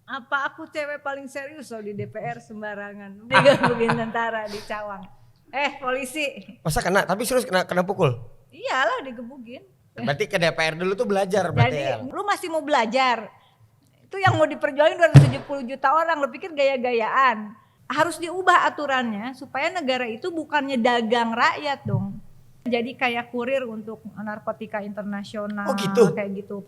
Apa aku cewek paling serius loh di DPR sembarangan. Digabungin tentara di Cawang. Polisi. Masa kena? Tapi serius kena pukul? Iyalah digebukin. Berarti ke DPR dulu tuh belajar berarti. Jadi lu masih mau belajar. Itu yang mau diperjuangin 270 juta orang. Lu pikir gaya-gayaan. Harus diubah aturannya supaya negara itu bukannya dagang rakyat dong. Jadi kayak kurir untuk narkotika internasional. Oh gitu? Kayak gitu.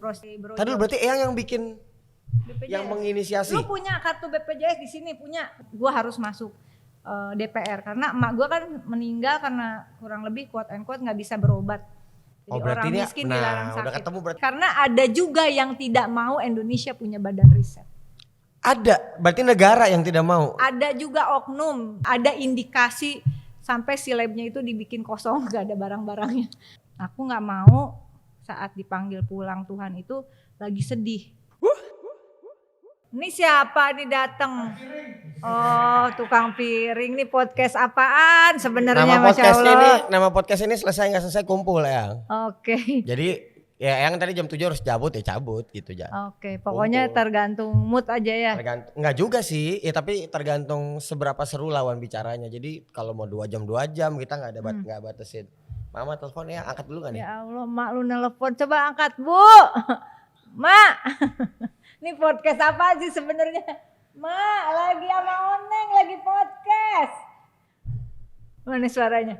Tadi berarti Eyang yang bikin BPJS. yang menginisiasi. Lu punya kartu BPJS di sini punya. Gua harus masuk DPR karena emak gua kan meninggal karena kurang lebih quote and quote nggak bisa berobat. Jadi orang miskin dilarang sakit. Udah ketemu berarti. Karena ada juga yang tidak mau Indonesia punya badan riset. Ada, berarti negara yang tidak mau. Ada juga oknum, ada indikasi sampai si labnya itu dibikin kosong, gak ada barang-barangnya. Aku nggak mau saat dipanggil pulang Tuhan itu lagi sedih. Ini siapa nih datang? Oh, tukang piring. Nih podcast apaan sebenarnya, Masya Allah. Nama podcast ini selesai nggak selesai kumpul ya. Oke. Jadi ya yang tadi jam 7 harus cabut ya cabut gitu ya. Oke, pokoknya kumpul. Tergantung mood aja ya. Enggak juga sih, ya tapi tergantung seberapa seru lawan bicaranya. Jadi kalau mau 2 jam kita nggak ada nggak batasin. Mama telepon ya, angkat dulu nggak nih? Ya Allah, mak lu nelpon, coba angkat Bu. Mak. Ini podcast apa sih sebenarnya? Mak, lagi sama Oneng, lagi podcast. Mana suaranya?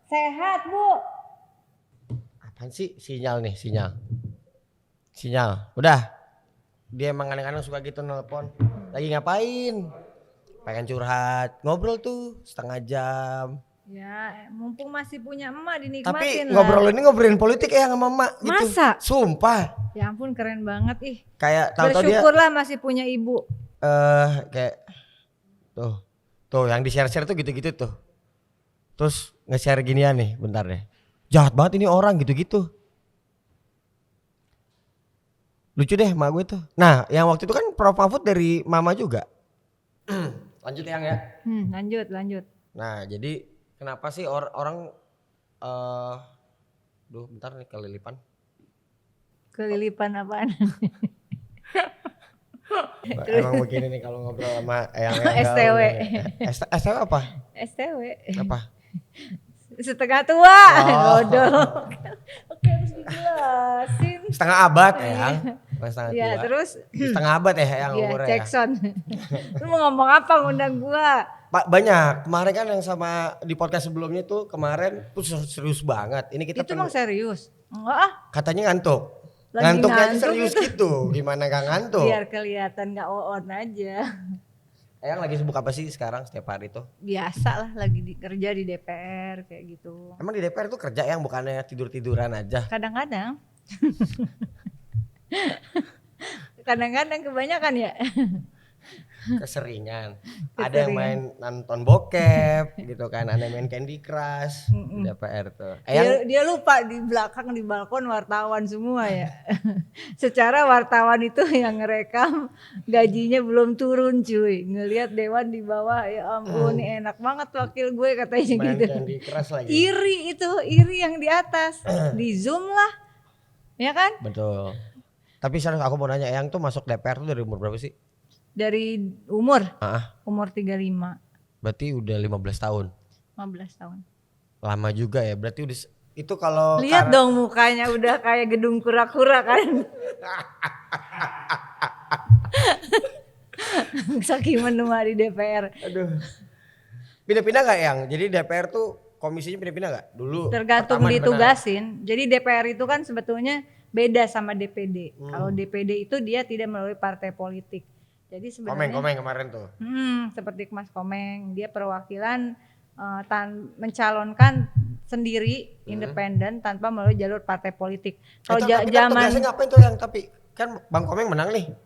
Sehat, Bu. Apaan sih? Sinyal. Udah. Dia emang kadang-kadang suka gitu nelpon. Lagi ngapain? Pengen curhat. Ngobrol tuh setengah jam. Ya, mumpung masih punya emak dinikmatin. Tapi ngobrolin politik ya sama emak gitu. Masa? Sumpah. Ya ampun, keren banget ih. Kayak tahu-tahu dia. Bersyukurlah masih punya ibu. Kayak tuh yang di-share tuh gitu-gitu tuh. Terus nge-share ginian nih, bentar deh. Jahat banget ini orang gitu-gitu. Lucu deh emak gue tuh. Nah, yang waktu itu kan Prof Mahfud dari mama juga. Lanjut Yang ya. Lanjut. Nah, jadi kenapa sih orang bentar nih kelilipan. Kelilipan apaan? Emang begini nih kalau ngobrol sama yang STW. STW apa? STW. Apa? Setengah tua. Bodoh. Oke, harus dijelasin. Setengah abad ya. Setengah tua. Ya, terus setengah abad ya yang umurnya. Jackson. Lu mau ngomong apa ngundang gua? Pak banyak. Kemarin kan yang sama di podcast sebelumnya tuh kemarin tuh serius banget. Ini kita itu emang serius? Enggak. Katanya ngantuk. Ngantuknya aja serius gitu. Gimana gak ngantuk? Biar kelihatan gak on aja. Eyang lagi sibuk apa sih sekarang setiap hari tuh? Biasa lah, lagi kerja di DPR kayak gitu. Emang di DPR tuh kerja yang bukannya tidur-tiduran aja? Kadang-kadang. Kadang-kadang kebanyakan ya. Keseringan. Ada yang main nonton bokep gitu kan, ada yang main Candy Crush di DPR tuh. Dia lupa di belakang di balkon wartawan semua ya. Secara wartawan itu yang ngerekam gajinya belum turun cuy. Ngelihat dewan di bawah, ya ampun nih enak banget wakil gue katanya main gitu. Candy Crush lagi. Iri yang di atas. Di Zoom lah. Ya kan? Betul. Tapi serius aku mau nanya, Eyang tuh masuk DPR tuh dari umur berapa sih? Dari umur? Umur 35. Berarti udah 15 tahun. 15 tahun. Lama juga ya. Berarti udah itu kalau lihat dong mukanya udah kayak gedung kura-kura kan. Saking menua di DPR. Aduh. Pindah-pindah gak Yang? Jadi DPR tuh komisinya pindah-pindah gak? Dulu tergantung ditugasin. Jadi DPR itu kan sebetulnya beda sama DPD. Kalau DPD itu dia tidak melalui partai politik. Jadi sebenarnya Komeng kemarin tuh. Seperti Mas Komeng, dia perwakilan mencalonkan sendiri independen tanpa melalui jalur partai politik. Kalau zaman tugasnya ngapain tuh Yang? Tapi kan Bang Komeng menang nih.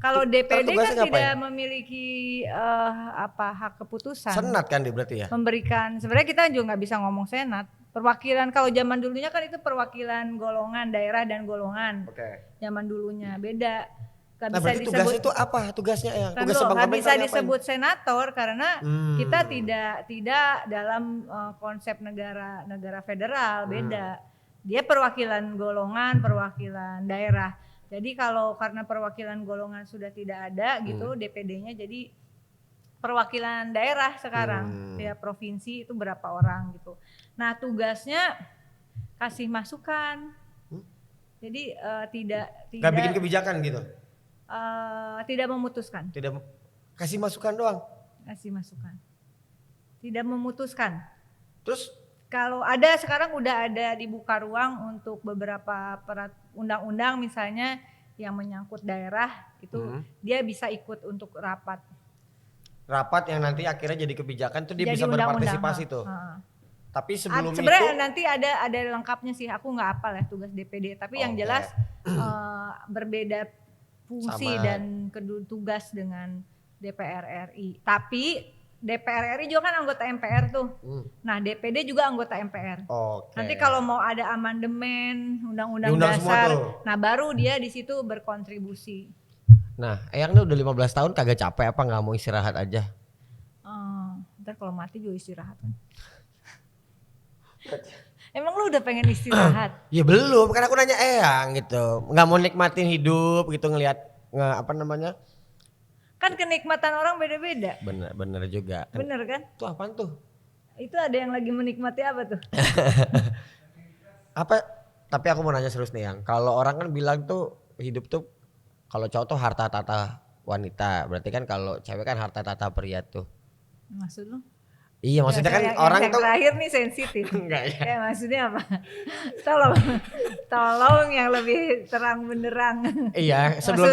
Kalau DPD kan tidak memiliki hak keputusan. Senat kan dia berarti ya? Memberikan, sebenarnya kita juga nggak bisa ngomong senat. Perwakilan kalau zaman dulunya kan itu perwakilan golongan daerah dan golongan. Zaman dulunya beda. Nah berarti tugasnya itu apa tugasnya ya? Nggak bisa disebut senator karena kita tidak dalam konsep negara federal, beda. Dia perwakilan golongan, perwakilan daerah. Jadi kalau karena perwakilan golongan sudah tidak ada gitu, DPD-nya jadi perwakilan daerah sekarang. Ya provinsi itu berapa orang gitu. Nah, tugasnya kasih masukan. Jadi Gak bikin kebijakan gitu. tidak memutuskan. Tidak kasih masukan doang. Kasih masukan. Tidak memutuskan. Terus Kalau ada sekarang udah ada dibuka ruang untuk beberapa undang-undang misalnya yang menyangkut daerah itu dia bisa ikut untuk rapat. Rapat yang nanti akhirnya jadi kebijakan tuh dia Jadi bisa undang-undang, berpartisipasi tuh. Tapi sebelum sebenarnya itu nanti ada lengkapnya sih. Aku nggak hafal ya tugas DPD. Tapi yang jelas berbeda fungsi Sama. dan tugas dengan DPR RI. Tapi DPR RI juga kan anggota MPR tuh. Nah DPD juga anggota MPR. Oke. Nanti kalau mau ada amandemen undang-undang Diundang semua dasar, tuh. nah baru dia di situ berkontribusi. Nah, Eyang nih udah 15 tahun kagak capek apa nggak mau istirahat aja? Ntar kalau mati juga istirahat kan. Emang lu udah pengen istirahat? Ya belum, kan aku nanya Eyang gitu. Nggak mau nikmatin hidup gitu ngelihat apa namanya? Kan kenikmatan orang beda-beda. Bener juga. Bener kan? Itu apaan tuh? Itu ada yang lagi menikmati apa tuh? Apa? Tapi aku mau nanya serius nih Yang. Kalau orang kan bilang tuh hidup tuh kalau cowok tuh harta tata wanita. Berarti kan kalau cewek kan harta tata pria tuh. Maksud lu? Iya maksudnya kan yang orang yang tuh terakhir nih sensitif. enggak ya. Ya maksudnya apa? Tolong yang lebih terang benderang. Iya, Maksud lo,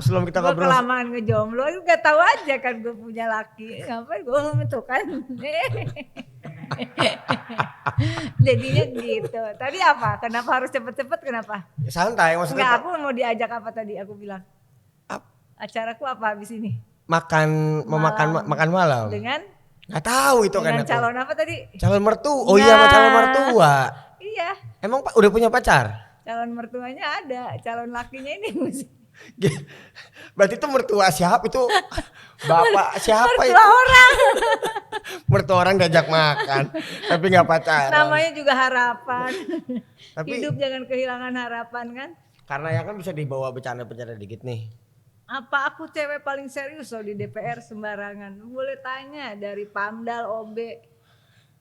sebelum kita gue ngobrol. kelamaan ngejomblo, itu gak tahu aja kan gue punya laki. Ngapain gue itu kan? Jadinya gitu. Tadi apa? Kenapa harus cepet-cepet? Kenapa? Santai maksudnya. Enggak, aku mau diajak apa tadi? Aku bilang. Acaraku apa habis ini? Makan makan malam. Dengan? Nggak tahu itu kan Dengan aku. calon apa tadi? Calon mertua. Oh iya, sama calon mertua. Iya. Emang Pak udah punya pacar? Calon mertuanya ada, calon lakinya ini mesti. Berarti itu mertua siapa itu? Bapak siapa mertua itu? orang. Mertua orang diajak makan, tapi nggak pacaran. Namanya juga harapan. Tapi Hidup jangan kehilangan harapan kan. karena ya kan bisa dibawa bercanda-bercanda dikit nih. Apa aku cewek paling serius loh di DPR sembarangan. Boleh tanya dari Pamdal, OB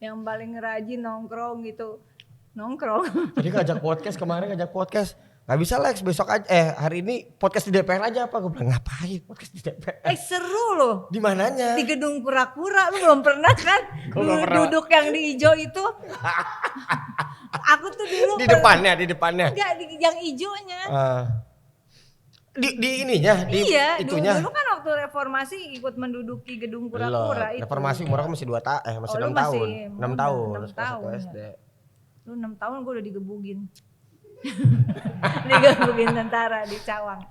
yang paling rajin nongkrong gitu. Nongkrong. Jadi ngajak podcast kemarin ngajak podcast. Gak bisa Lex besok aja hari ini podcast di DPR aja apa gue bilang ngapain podcast di DPR. Seru loh. Di mananya? Di gedung kura-kura lu belum pernah kan? Gua belum pernah. Duduk yang di hijau itu. Aku tuh dulu Di depannya. Enggak di yang hijaunya. Di ininya di Iya, itunya. dulu kan waktu reformasi ikut menduduki gedung kura-kura itu. Reformasi umur aku masih 6 lu tahun. 6 tahun. 6 tahun. SD. Lu 6 tahun gue udah digebugin. Digebugin tentara di Cawang.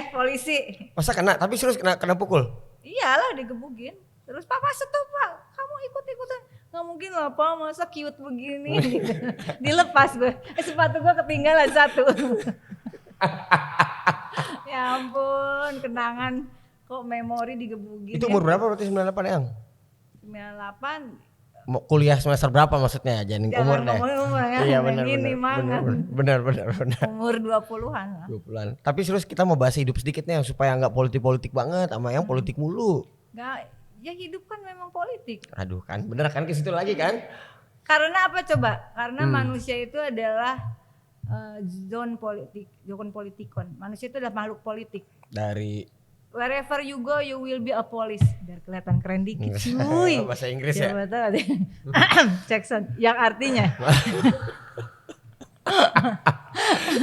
Polisi. Masa kena? Tapi serius kena pukul? Iyalah digebugin. Terus papa stop pak, kamu ikut-ikutan. Nggak mungkin lah pak, masa cute begini. Dilepas gue, sepatu gue ketinggalan satu. Ya ampun, kenangan kok memori digebugin. Itu umur berapa berarti 98 Yang? 98. Mau kuliah semester berapa maksudnya? Jangan umur deh. Umur ya. Iya benar. Benar. Umur 20-an lah. 20-an. Tapi serius kita mau bahas hidup sedikit nih supaya nggak politik banget sama yang politik mulu. Nggak, ya hidup kan memang politik. Aduh kan, bener kan ke situ lagi kan? Karena apa coba? Karena manusia itu adalah zone politikon. Manusia itu adalah makhluk politik. Dari Wherever you go, you will be a police. Biar kelihatan keren dikit, cuy. bahasa Inggris ya. Coba tahu deh. Jackson, yang artinya.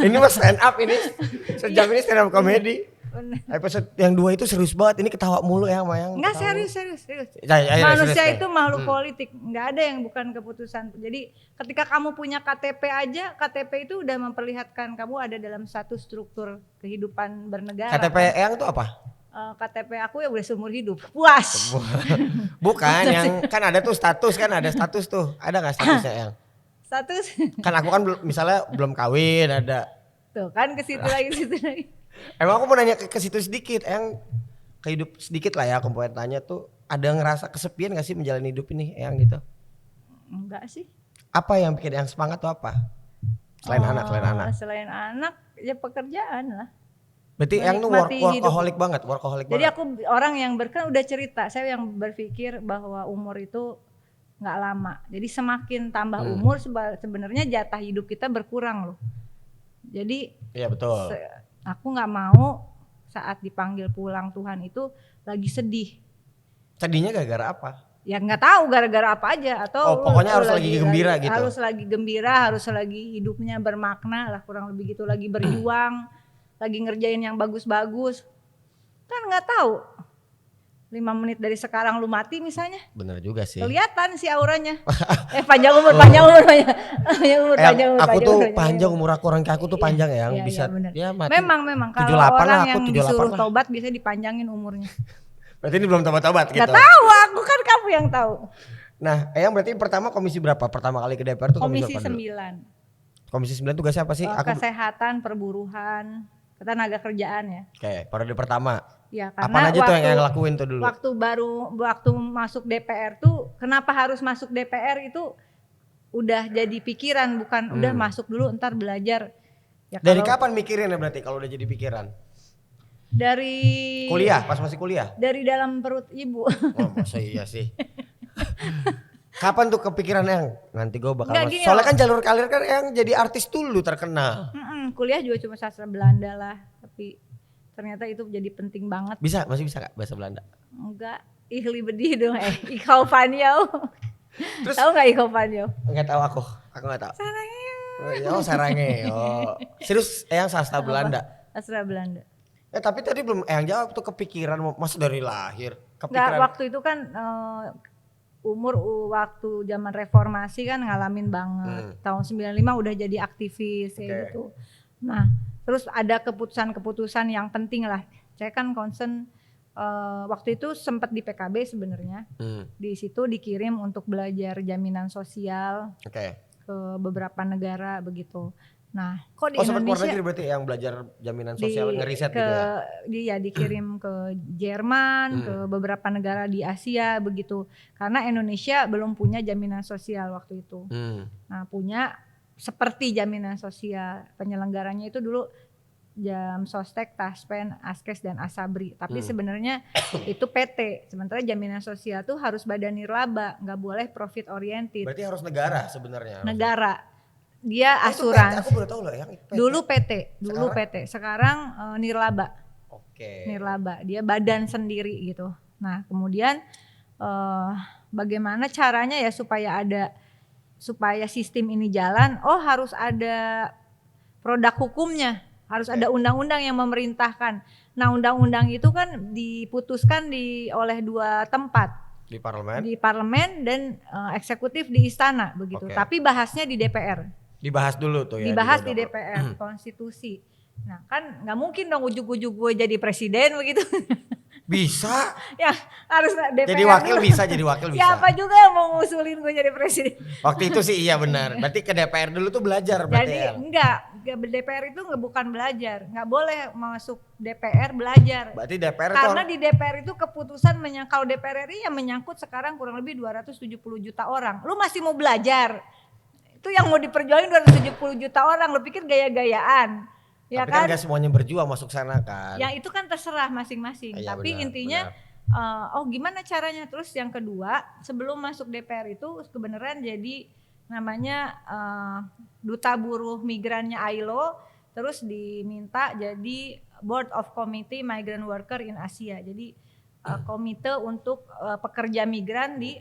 Ini mas stand up ini. Sejam ini stand up komedi. Episode yang 2 itu serius banget. Ini ketawa mulu ya sama yang. Enggak serius. Ya, Manusia serius, itu makhluk politik. Enggak ada yang bukan keputusan. Jadi ketika kamu punya KTP aja, KTP itu udah memperlihatkan kamu ada dalam satu struktur kehidupan bernegara. KTP yang itu apa? KTP aku ya udah seumur hidup. Puas. Bukan yang kan ada tuh status kan ada status tuh. Ada nggak statusnya yang? Status. Kan aku kan misalnya belum kawin ada. Tuh kan ke situ lagi. Emang aku mau nanya ke situ sedikit, yang kehidup sedikit lah ya aku mau tanya tuh, ada ngerasa kesepian gak sih menjalani hidup ini yang gitu? Enggak sih. Apa yang bikin yang semangat tuh apa? Selain anak. Selain anak ya pekerjaan lah. Berarti yang tuh menikmati hidup. workaholic banget, Jadi aku orang yang udah cerita, saya yang berpikir bahwa umur itu nggak lama. Jadi semakin tambah umur sebenarnya jatah hidup kita berkurang loh. Jadi Iya betul. aku nggak mau saat dipanggil pulang Tuhan itu lagi sedih. Sedihnya gara-gara apa? Ya nggak tahu gara-gara apa aja, atau pokoknya harus lagi gembira gitu. Harus lagi gembira, harus lagi hidupnya bermakna lah, kurang lebih gitu, lagi berjuang, lagi ngerjain yang bagus-bagus. Kan nggak tahu 5 menit dari sekarang lu mati misalnya. Bener juga sih. Kelihatan sih auranya. Panjang umur, panjang umur. Aku tuh panjang umur aku, orang kayak aku tuh panjang ya, yang bisa ya mati. Memang kalau orang yang disuruh tobat bisa dipanjangin umurnya. Berarti ini belum tobat-tobat gitu. Gak tahu, aku kan kamu yang tahu. Nah, yang berarti pertama komisi berapa? Pertama kali ke DPR tuh komisi berapa 9. Dulu? Komisi 9 tugasnya apa sih? Kesehatan, perburuhan, ketenaga kerjaan ya. Oke, periode pertama. Ya, karena apa aja tuh yang lakuin tuh dulu? Waktu masuk DPR tuh, kenapa harus masuk DPR itu udah jadi pikiran, bukan udah masuk dulu ntar belajar. Ya, dari kapan mikirin ya berarti kalau udah jadi pikiran? Dari kuliah, pas masih kuliah? Dari dalam perut ibu. Oh, masa iya sih. Kapan tuh kepikiran yang nanti gue bakal masuk? Gini, soalnya kan jalur karir kan yang jadi artis dulu terkenal. Kuliah juga cuma sastra Belanda lah, tapi ternyata itu jadi penting banget. Masih bisa gak bahasa Belanda? Enggak, ihli bedih dong. Ik hou van jou. Terus tahu nggak ik hou van jou? Enggak tahu aku nggak tahu. Sarange. Serius yang sastra Belanda? Sastra Belanda. Tapi tadi belum yang jawab tuh, kepikiran masuk dari lahir. Nggak, waktu itu kan waktu zaman reformasi kan ngalamin banget. Tahun 95 udah jadi aktivis kayak gitu. Nah, terus ada keputusan-keputusan yang penting lah. Saya kan concern waktu itu sempat di PKB sebenarnya. Di situ dikirim untuk belajar jaminan sosial ke beberapa negara begitu. Nah, kok di Indonesia luar negeri berarti yang belajar jaminan sosial ngeriset gitu ya? Dia dikirim ke Jerman, ke beberapa negara di Asia begitu. Karena Indonesia belum punya jaminan sosial waktu itu. Nah, punya seperti jaminan sosial, penyelenggaranya itu dulu Sostek, Taspen, Askes dan Asabri. Tapi sebenarnya itu PT. Sementara jaminan sosial tuh harus badan nirlaba, nggak boleh profit oriented. Berarti harus negara sebenarnya. Negara. Dia asuransi. Aku baru tahu loh yang PT. Dulu PT, Sekarang nirlaba. Oke. Nirlaba, dia badan sendiri gitu. Nah, kemudian bagaimana caranya ya supaya sistem ini jalan? Oh, harus ada produk hukumnya, harus ada undang-undang yang memerintahkan. Nah, undang-undang itu kan diputuskan oleh 2 tempat. Di parlemen dan eksekutif di istana begitu. Tapi bahasnya di DPR. Dibahas dulu tuh ya. Dibahas di DPR, konstitusi. Nah, kan nggak mungkin dong ujuk-ujuk gue jadi presiden begitu. Bisa. Ya harus DPR. Jadi wakil dulu. bisa. Siapa juga yang mau ngusulin gue jadi presiden? Waktu itu sih iya benar. Berarti ke DPR dulu tuh belajar berarti. Jadi DPR itu bukan belajar, nggak boleh masuk DPR belajar. Berarti DPR karena di DPR itu keputusan kalau DPR RI yang menyangkut sekarang kurang lebih 270 juta orang. Lu masih mau belajar? Itu yang mau diperjuangin 270 juta orang. Lu pikir gaya-gayaan? Ya tapi kan gak semuanya berjuang masuk sana kan. Ya itu kan terserah masing-masing. Ya, tapi intinya gimana caranya? Terus yang kedua, sebelum masuk DPR itu kebenaran jadi namanya duta buruh migrannya ILO, terus diminta jadi Board of Committee Migrant Worker in Asia. Jadi komite untuk pekerja migran di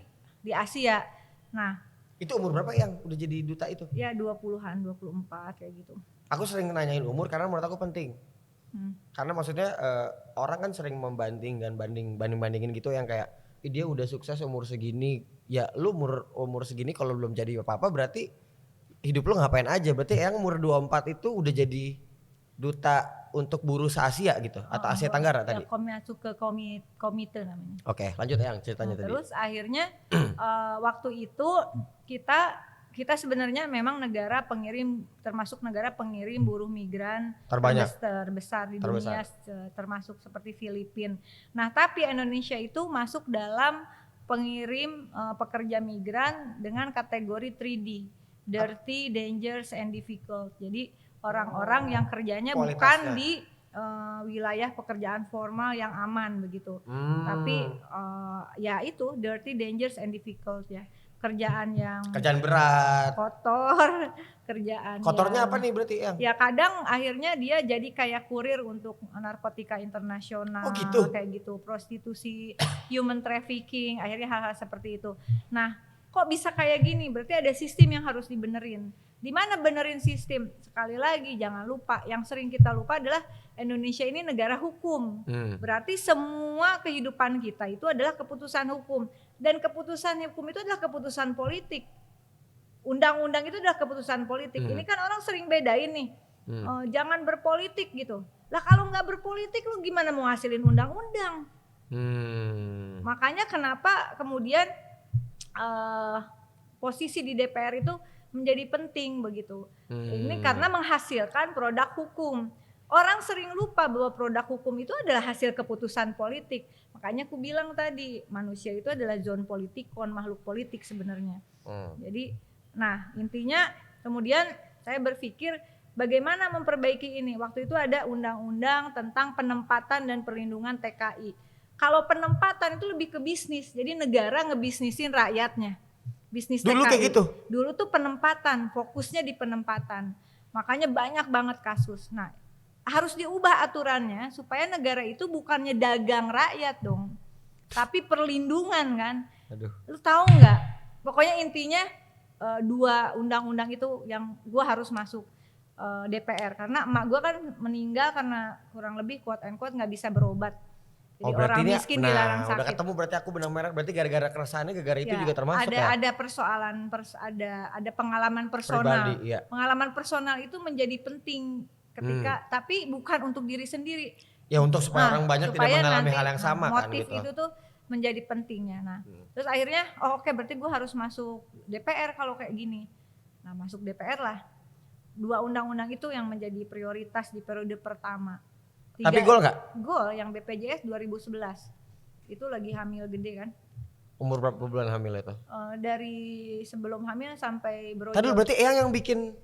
Asia. Nah, itu umur berapa yang udah jadi duta itu? Ya 20-an, 24 kayak gitu. Aku sering nanyain umur karena menurut aku penting. Karena maksudnya orang kan sering bandingin gitu yang kayak dia udah sukses umur segini. Ya lu umur segini kalau belum jadi apa-apa berarti hidup lu ngapain aja. Berarti yang umur 24 itu udah jadi duta untuk buruh se-Asia gitu atau Asia Tenggara tadi. Masuk ke komite namanya. Oke, lanjut yang ceritanya tadi. Terus akhirnya waktu itu kita sebenarnya memang negara pengirim, termasuk negara pengirim buruh migran terbesar di dunia, termasuk seperti Filipina. Nah, tapi Indonesia itu masuk dalam pengirim pekerja migran dengan kategori 3D, dirty, dangerous, and difficult. Jadi orang-orang yang kerjanya bukan di wilayah pekerjaan formal yang aman begitu. Tapi ya itu dirty, dangerous and difficult ya. Kerjaan yang berat. kotor, kerjaan Kotornya yang, apa nih berarti yang? ya kadang akhirnya dia jadi kayak kurir untuk narkotika internasional. Oh gitu? Kayak gitu, prostitusi, human trafficking, akhirnya hal-hal seperti itu. Nah, kok bisa kayak gini? Berarti ada sistem yang harus dibenerin. Di mana benerin sistem? Sekali lagi jangan lupa, yang sering kita lupa adalah Indonesia ini negara hukum. Berarti semua kehidupan kita itu adalah keputusan hukum, dan keputusan hukum itu adalah keputusan politik. Undang-undang itu adalah keputusan politik. Ini kan orang sering bedain nih. Jangan berpolitik gitu. Lah kalau nggak berpolitik lu gimana mau hasilin undang-undang? Makanya kenapa kemudian posisi di DPR itu menjadi penting begitu. Ini karena menghasilkan produk hukum. Orang sering lupa bahwa produk hukum itu adalah hasil keputusan politik. Makanya aku bilang tadi, manusia itu adalah zon politikon, makhluk politik sebenarnya. Jadi, nah intinya kemudian saya berpikir bagaimana memperbaiki ini. Waktu itu ada undang-undang tentang penempatan dan perlindungan TKI. Kalau penempatan itu lebih ke bisnis, jadi negara ngebisnisin rakyatnya. Bisnis dulu TKI. Kayak gitu? Dulu tuh penempatan, fokusnya di penempatan. Makanya banyak banget kasus. Nah, harus diubah aturannya supaya negara itu bukannya dagang rakyat dong, tapi perlindungan kan. Aduh. Lu tahu nggak? Pokoknya intinya 2 undang-undang itu yang gua harus masuk DPR karena emak gua kan meninggal karena kurang lebih quote and quote nggak bisa berobat. Jadi orang miskin dilarang sakit. Udah ketemu berarti aku benang merah, berarti gara-gara keresahannya gara-gara itu juga termasuk ada persoalan ada pengalaman personal. Pribadi, iya. Pengalaman personal itu menjadi penting ketika tapi bukan untuk diri sendiri. Ya untuk supaya orang banyak tidak mengalami hal yang sama motif kan gitu. itu tuh menjadi pentingnya. Nah, terus akhirnya oke, berarti gue harus masuk DPR kalau kayak gini. Nah, masuk DPR lah. 2 undang-undang itu yang menjadi prioritas di periode pertama. 3, tapi gol gak? Gol yang BPJS 2011. Itu lagi hamil gede kan. Umur berapa bulan hamil itu? Dari sebelum hamil sampai berujung. Tadi berarti Eyang yang bikin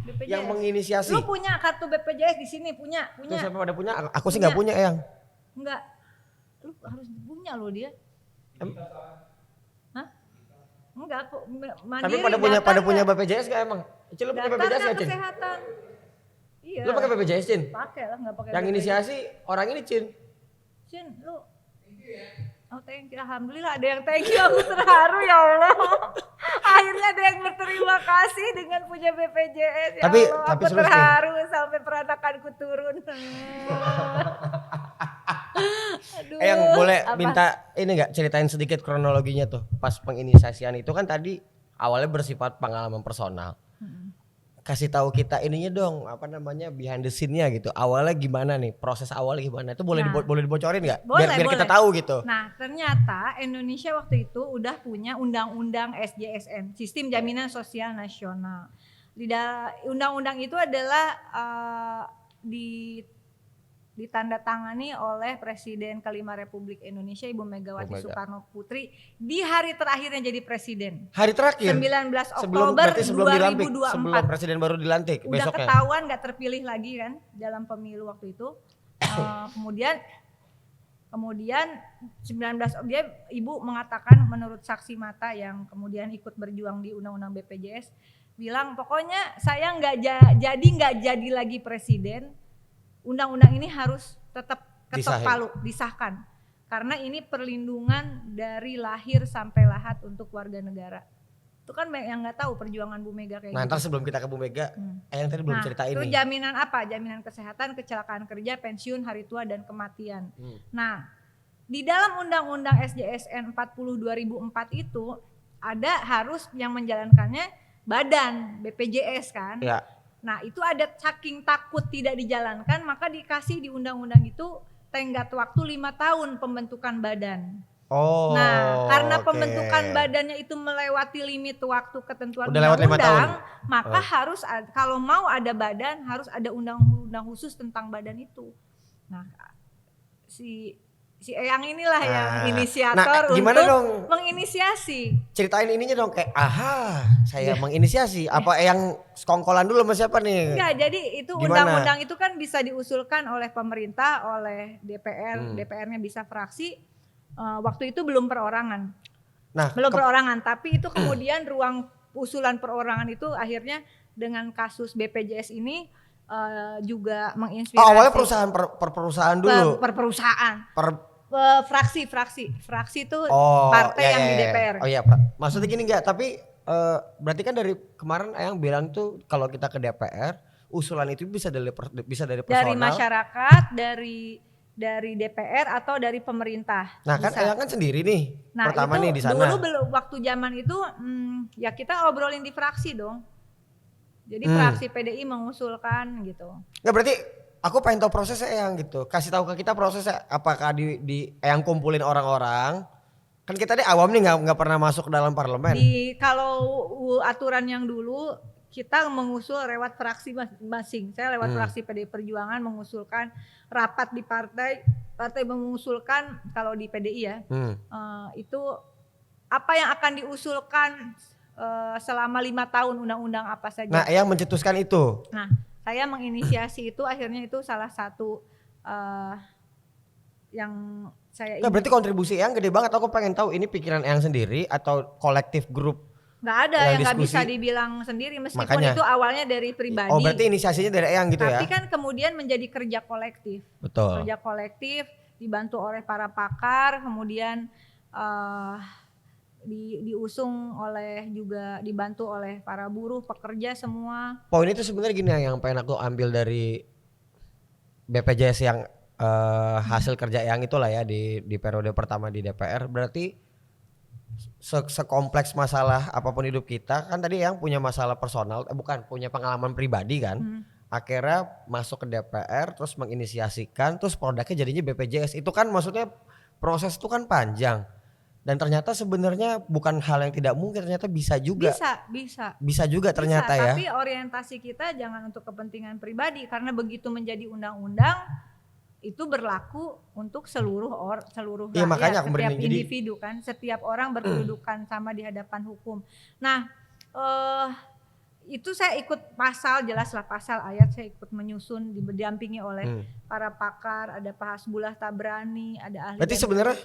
BPJS. Yang menginisiasi. Lu punya kartu BPJS di sini, punya. Tuh siapa pada punya? Aku sih nggak punya, Eyang. Enggak. Lu harus punya lo dia. Hah? Enggak kok, mandiri. Tapi pada punya BPJS gak emang? Cil, lu pakai BPJS gak, Cin? Kesehatan. Iya. Lu pakai BPJS, Cin? Pakai lah, enggak pakai. Yang BPJS. inisiasi orang ini, Cin. Cin, lu. Oh, thank you. Alhamdulillah ada yang thank you, aku terharu ya Allah. Akhirnya ada yang berterima kasih dengan punya BPJS ya tapi, Allah. tapi aku terharu sampai peranakanku turun. Aduh, yang boleh minta ini nggak ceritain sedikit kronologinya tuh pas penginisiasian itu kan tadi awalnya bersifat pengalaman personal. Kasih tahu kita ininya dong, apa namanya, behind the scene-nya gitu. Awalnya gimana nih? Proses awalnya gimana? Itu boleh boleh dibocorin nggak? Biar kita tahu gitu. Nah, ternyata Indonesia waktu itu udah punya undang-undang SJSN, Sistem Jaminan Sosial Nasional. Di undang-undang itu adalah ditandatangani oleh Presiden kelima Republik Indonesia Ibu Megawati Soekarno Putri di hari terakhirnya jadi presiden. Hari terakhir? 19 Oktober 2024. Sebelum presiden baru dilantik udah besoknya. Ketahuan gak terpilih lagi kan dalam pemilu waktu itu. Kemudian 19 dia Ibu mengatakan menurut saksi mata yang kemudian ikut berjuang di Undang-Undang BPJS, bilang pokoknya saya nggak jadi lagi presiden. Undang-undang ini harus tetap ketok palu, disahkan. Karena ini perlindungan dari lahir sampai lahat untuk warga negara. Itu kan yang nggak tahu perjuangan Bu Mega kayak gitu. Ntar sebelum kita ke Bu Mega, yang tadi belum cerita ini. Itu jaminan apa? Jaminan kesehatan, kecelakaan kerja, pensiun, hari tua, dan kematian. Nah, di dalam Undang-Undang SJSN 40 2004 itu ada harus yang menjalankannya badan BPJS kan. Ya. Nah itu ada saking takut tidak dijalankan maka dikasih di undang-undang itu tenggat waktu 5 tahun pembentukan badan. Oh. Nah karena pembentukan badannya itu melewati limit waktu ketentuan undang-undang, maka harus kalau mau ada badan harus ada undang-undang khusus tentang badan itu. Nah si si Eyang inilah yang Nah, inisiator gimana untuk dong? menginisiasi. Ceritain ininya dong kayak saya menginisiasi apa yang sekongkolan dulu sama siapa nih? Enggak, jadi itu Gimana? undang-undang itu kan bisa diusulkan oleh pemerintah, oleh DPR, DPR-nya bisa fraksi. Waktu itu belum perorangan. Nah, Belum perorangan, tapi itu kemudian ruang usulan perorangan itu akhirnya dengan kasus BPJS ini juga menginspirasi. awalnya perusahaan per perusahaan dulu. Per perusahaan. Fraksi itu partai yang di DPR. Oh iya, maksudnya gini enggak, tapi berarti kan dari kemarin Eyang bilang tuh kalau kita ke DPR, usulan itu bisa dari personal. Dari masyarakat, dari DPR atau dari pemerintah. Nah, kan Eyang kan sendiri nih. Pertama nih di sana. Dulu waktu zaman itu ya kita obrolin di fraksi dong. Jadi fraksi PDI mengusulkan gitu. Nggak, berarti aku pengen tahu prosesnya Eyang gitu. Kasih tahu ke kita prosesnya, apakah di Eyang kumpulin orang-orang. Kan kita nih awam nih nggak pernah masuk ke dalam parlemen. Kalau aturan yang dulu kita mengusul lewat fraksi masing-masing. Saya lewat fraksi PDI Perjuangan mengusulkan rapat di partai mengusulkan kalau di PDI ya. Itu apa yang akan diusulkan selama 5 tahun undang-undang apa saja. Nah, Eyang mencetuskan itu. Nah, saya menginisiasi itu, akhirnya itu salah satu yang saya Nah, berarti kontribusi Eyang gede banget. Aku pengen tahu ini pikiran Eyang sendiri atau kolektif grup. Nggak ada yang nggak bisa dibilang sendiri meskipun makanya, itu awalnya dari pribadi. Oh, berarti inisiasinya dari Eyang gitu ya? Tapi kan kemudian menjadi kerja kolektif. Betul. Kerja kolektif dibantu oleh para pakar, kemudian diusung oleh juga dibantu oleh para buruh, pekerja semua. Poin itu sebenarnya gini yang pengen aku ambil dari BPJS yang hasil kerja yang itulah ya di periode pertama di DPR. Berarti sekompleks masalah apapun hidup kita, kan tadi yang punya masalah personal, bukan punya pengalaman pribadi kan. Akhirnya masuk ke DPR terus menginisiasikan, terus produknya jadinya BPJS. Itu kan maksudnya proses itu kan panjang. Dan ternyata sebenarnya bukan hal yang tidak mungkin, ternyata bisa juga. Bisa juga ternyata ya. Tapi orientasi kita jangan untuk kepentingan pribadi, karena begitu menjadi undang-undang itu berlaku untuk seluruh rakyat, makanya setiap individu kan, setiap orang berkedudukan sama di hadapan hukum. Nah, itu saya ikut pasal, jelaslah pasal ayat saya ikut menyusun, didampingi oleh para pakar, ada Pak Hasbullah Tabrani, ada ahli. Berarti sebenarnya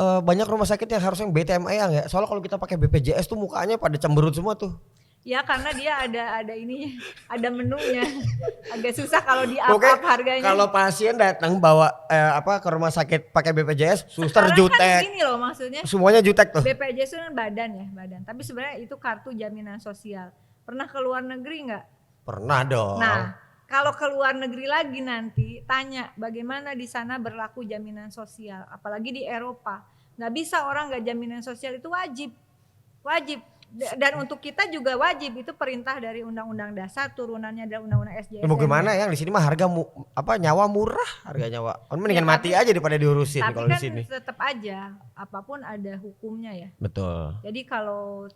banyak rumah sakit yang harusnya BTM Eyang ya. Soalnya kalau kita pakai BPJS tuh mukanya pada cemberut semua tuh. Ya karena dia ada ininya, ada menunya. Agak susah kalau di up harganya. Kalau pasien datang bawa ke rumah sakit pakai BPJS, suster jutek. Kan gini loh maksudnya. Semuanya jutek tuh. BPJS itu kan badan. Tapi sebenarnya itu kartu jaminan sosial. Pernah ke luar negeri nggak? Pernah dong. Nah, kalau ke luar negeri lagi nanti tanya bagaimana di sana berlaku jaminan sosial, apalagi di Eropa. Nggak bisa orang nggak jaminan sosial, itu wajib. Dan untuk kita juga wajib, itu perintah dari Undang-Undang Dasar, turunannya dari Undang-Undang SJSN. Bagaimana yang di sini mah harga nyawa murah, harga nyawa. Mendingan mati aja daripada diurusin kalau di sini. Tapi kan tetap aja apapun ada hukumnya ya. Betul. Jadi kalau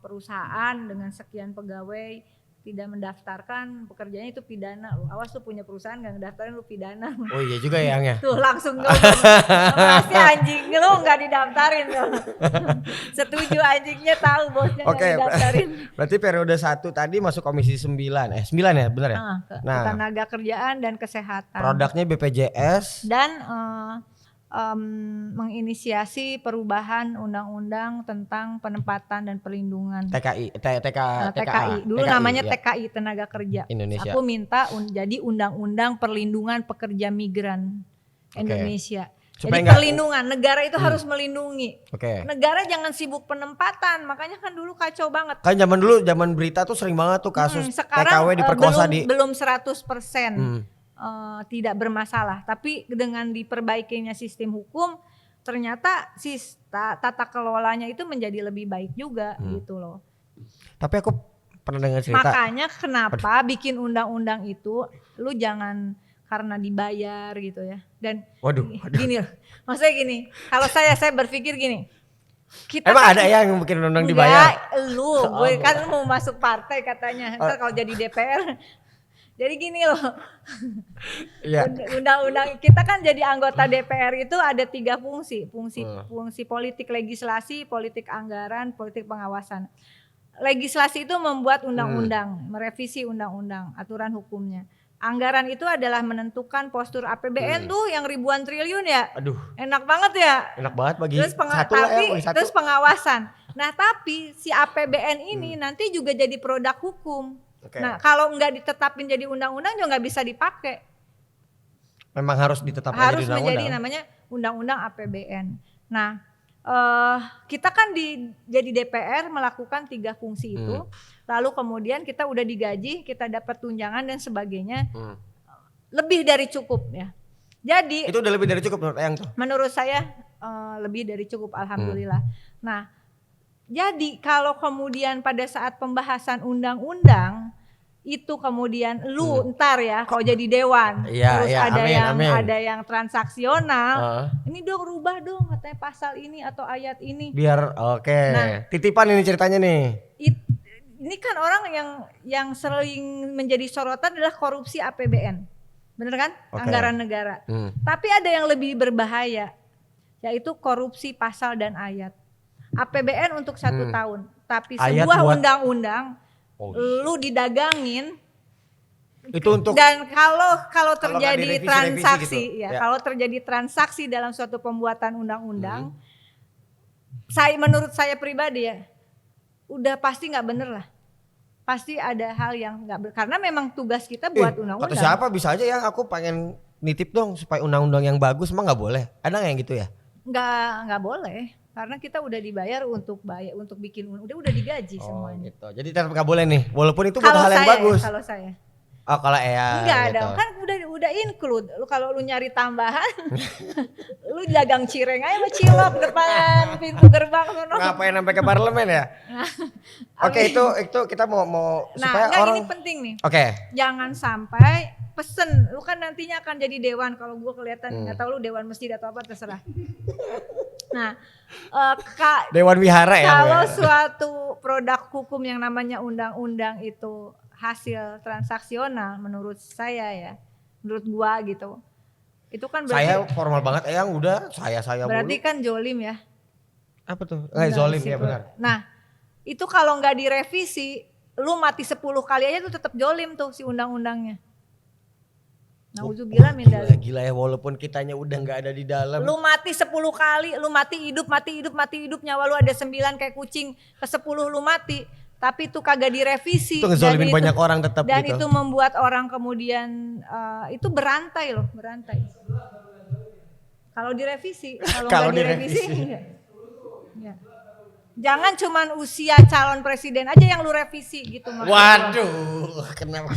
perusahaan dengan sekian pegawai tidak mendaftarkan pekerjaannya, itu pidana loh. Awas lu punya perusahaan gak ngedaftarin, lu pidana. Oh iya juga ya Yang ya. Tuh langsung pasti anjing lu gak didaftarin tuh. Setuju, anjingnya tahu bosnya gak didaftarin. Berarti periode 1 tadi masuk komisi 9 ya benar ya? Tenaga kerjaan dan kesehatan. Produknya BPJS. Dan menginisiasi perubahan undang-undang tentang penempatan dan perlindungan TKI. Dulu namanya TKI, Tenaga Kerja Indonesia. Aku minta jadi undang-undang perlindungan pekerja migran Indonesia. Jadi perlindungan, negara itu harus melindungi. Negara jangan sibuk penempatan, makanya kan dulu kacau banget. Kan zaman berita tuh sering banget tuh kasus TKW diperkosa belum 100%. Tidak bermasalah, tapi dengan diperbaikinya sistem hukum ternyata tata kelolanya itu menjadi lebih baik juga gitu loh. Tapi aku pernah dengar cerita. Makanya kenapa bikin undang-undang itu lu jangan karena dibayar gitu ya. Dan gini loh, maksudnya gini, kalau saya berpikir gini. Emang ada yang bikin undang-undang dibayar? Gue kan mau masuk partai katanya, ntar kalau jadi DPR Jadi gini loh, Iya. undang-undang kita kan jadi anggota DPR itu ada 3 fungsi politik legislasi, politik anggaran, politik pengawasan. Legislasi itu membuat undang-undang, merevisi undang-undang, aturan hukumnya. Anggaran itu adalah menentukan postur APBN tuh yang ribuan triliun ya. Aduh, Enak banget ya. enak banget bagi Terus satu lah ya, bagi satu. terus pengawasan. Nah, tapi si APBN ini nanti juga jadi produk hukum. Oke. Nah, kalau nggak ditetapin jadi undang-undang juga nggak bisa dipakai. Memang harus ditetapkan Harus jadi menjadi undang-undang. namanya undang-undang APBN. Nah, kita kan jadi DPR melakukan 3 fungsi itu. Lalu kemudian kita udah digaji, kita dapat tunjangan dan sebagainya. Lebih dari cukup ya. Jadi Itu udah lebih dari cukup menurut Eyang tuh. menurut saya lebih dari cukup, alhamdulillah. Nah, jadi kalau kemudian pada saat pembahasan undang-undang itu kemudian lu ntar ya kalau jadi dewan, Iya, terus iya, amin. ada yang transaksional, ini dong rubah dong katanya pasal ini atau ayat ini. Biar oke. Nah. Titipan ini ceritanya nih. Ini kan orang yang sering menjadi sorotan adalah korupsi APBN, bener kan? Oke. Anggaran negara. Tapi ada yang lebih berbahaya, yaitu korupsi pasal dan ayat. APBN untuk 1 tahun, tapi Ayat sebuah buat- undang-undang lu didagangin. Itu untuk Dan kalau Kalau terjadi nggak direvisi, transaksi gitu. ya, Ya. kalau terjadi transaksi dalam suatu pembuatan undang-undang, menurut saya pribadi ya, udah pasti nggak bener lah. Pasti ada hal yang nggak karena memang tugas kita buat kata undang-undang. siapa bisa aja ya aku pengen nitip dong supaya undang-undang yang bagus emang nggak boleh. Ada nggak yang gitu ya? Nggak boleh, karena kita udah dibayar untuk bikin udah digaji semuanya. Gitu. Jadi tetap nggak boleh nih, walaupun itu buat Kalau hal yang saya, bagus. kalau saya. Oh kalau Eyang. Enggak gitu. dong, kan udah include. Lu kalau lu nyari tambahan, lu dagang cireng aja sama cilok depan pintu gerbang sono. Ngapain sampai ke parlemen ya? Oke, itu kita mau supaya Nah, orang. ini penting nih. Oke. Jangan sampai pesen, lu kan nantinya akan jadi dewan, kalau gua kelihatan nggak tahu lu dewan masjid atau apa terserah. Nah, Dewan Wihara ya. kalau Bu, ya? suatu produk hukum yang namanya undang-undang itu hasil transaksional, menurut saya ya, menurut gua gitu, itu kan berarti Saya formal banget Eyang udah saya berarti mulu. kan zolim ya. Apa tuh? Zolim Si ya benar. Nah, itu kalau nggak direvisi, lu mati 10 kali aja tuh tetap zolim tuh si undang-undangnya. Nauzubillah min dzalik. Gila ya, walaupun kitanya udah nggak ada di dalam. Lu mati 10 kali, lu mati hidup, nyawa lu ada 9 kayak kucing, ke 10 lu mati. Tapi itu kagak direvisi. Itu ngezolimin banyak orang tetap dan gitu. itu membuat orang kemudian itu berantai loh, berantai. Kalau direvisi, kalau nggak direvisi, enggak. Ya. Jangan cuman usia calon presiden aja yang lu revisi gitu maksud gua. Waduh, kenapa?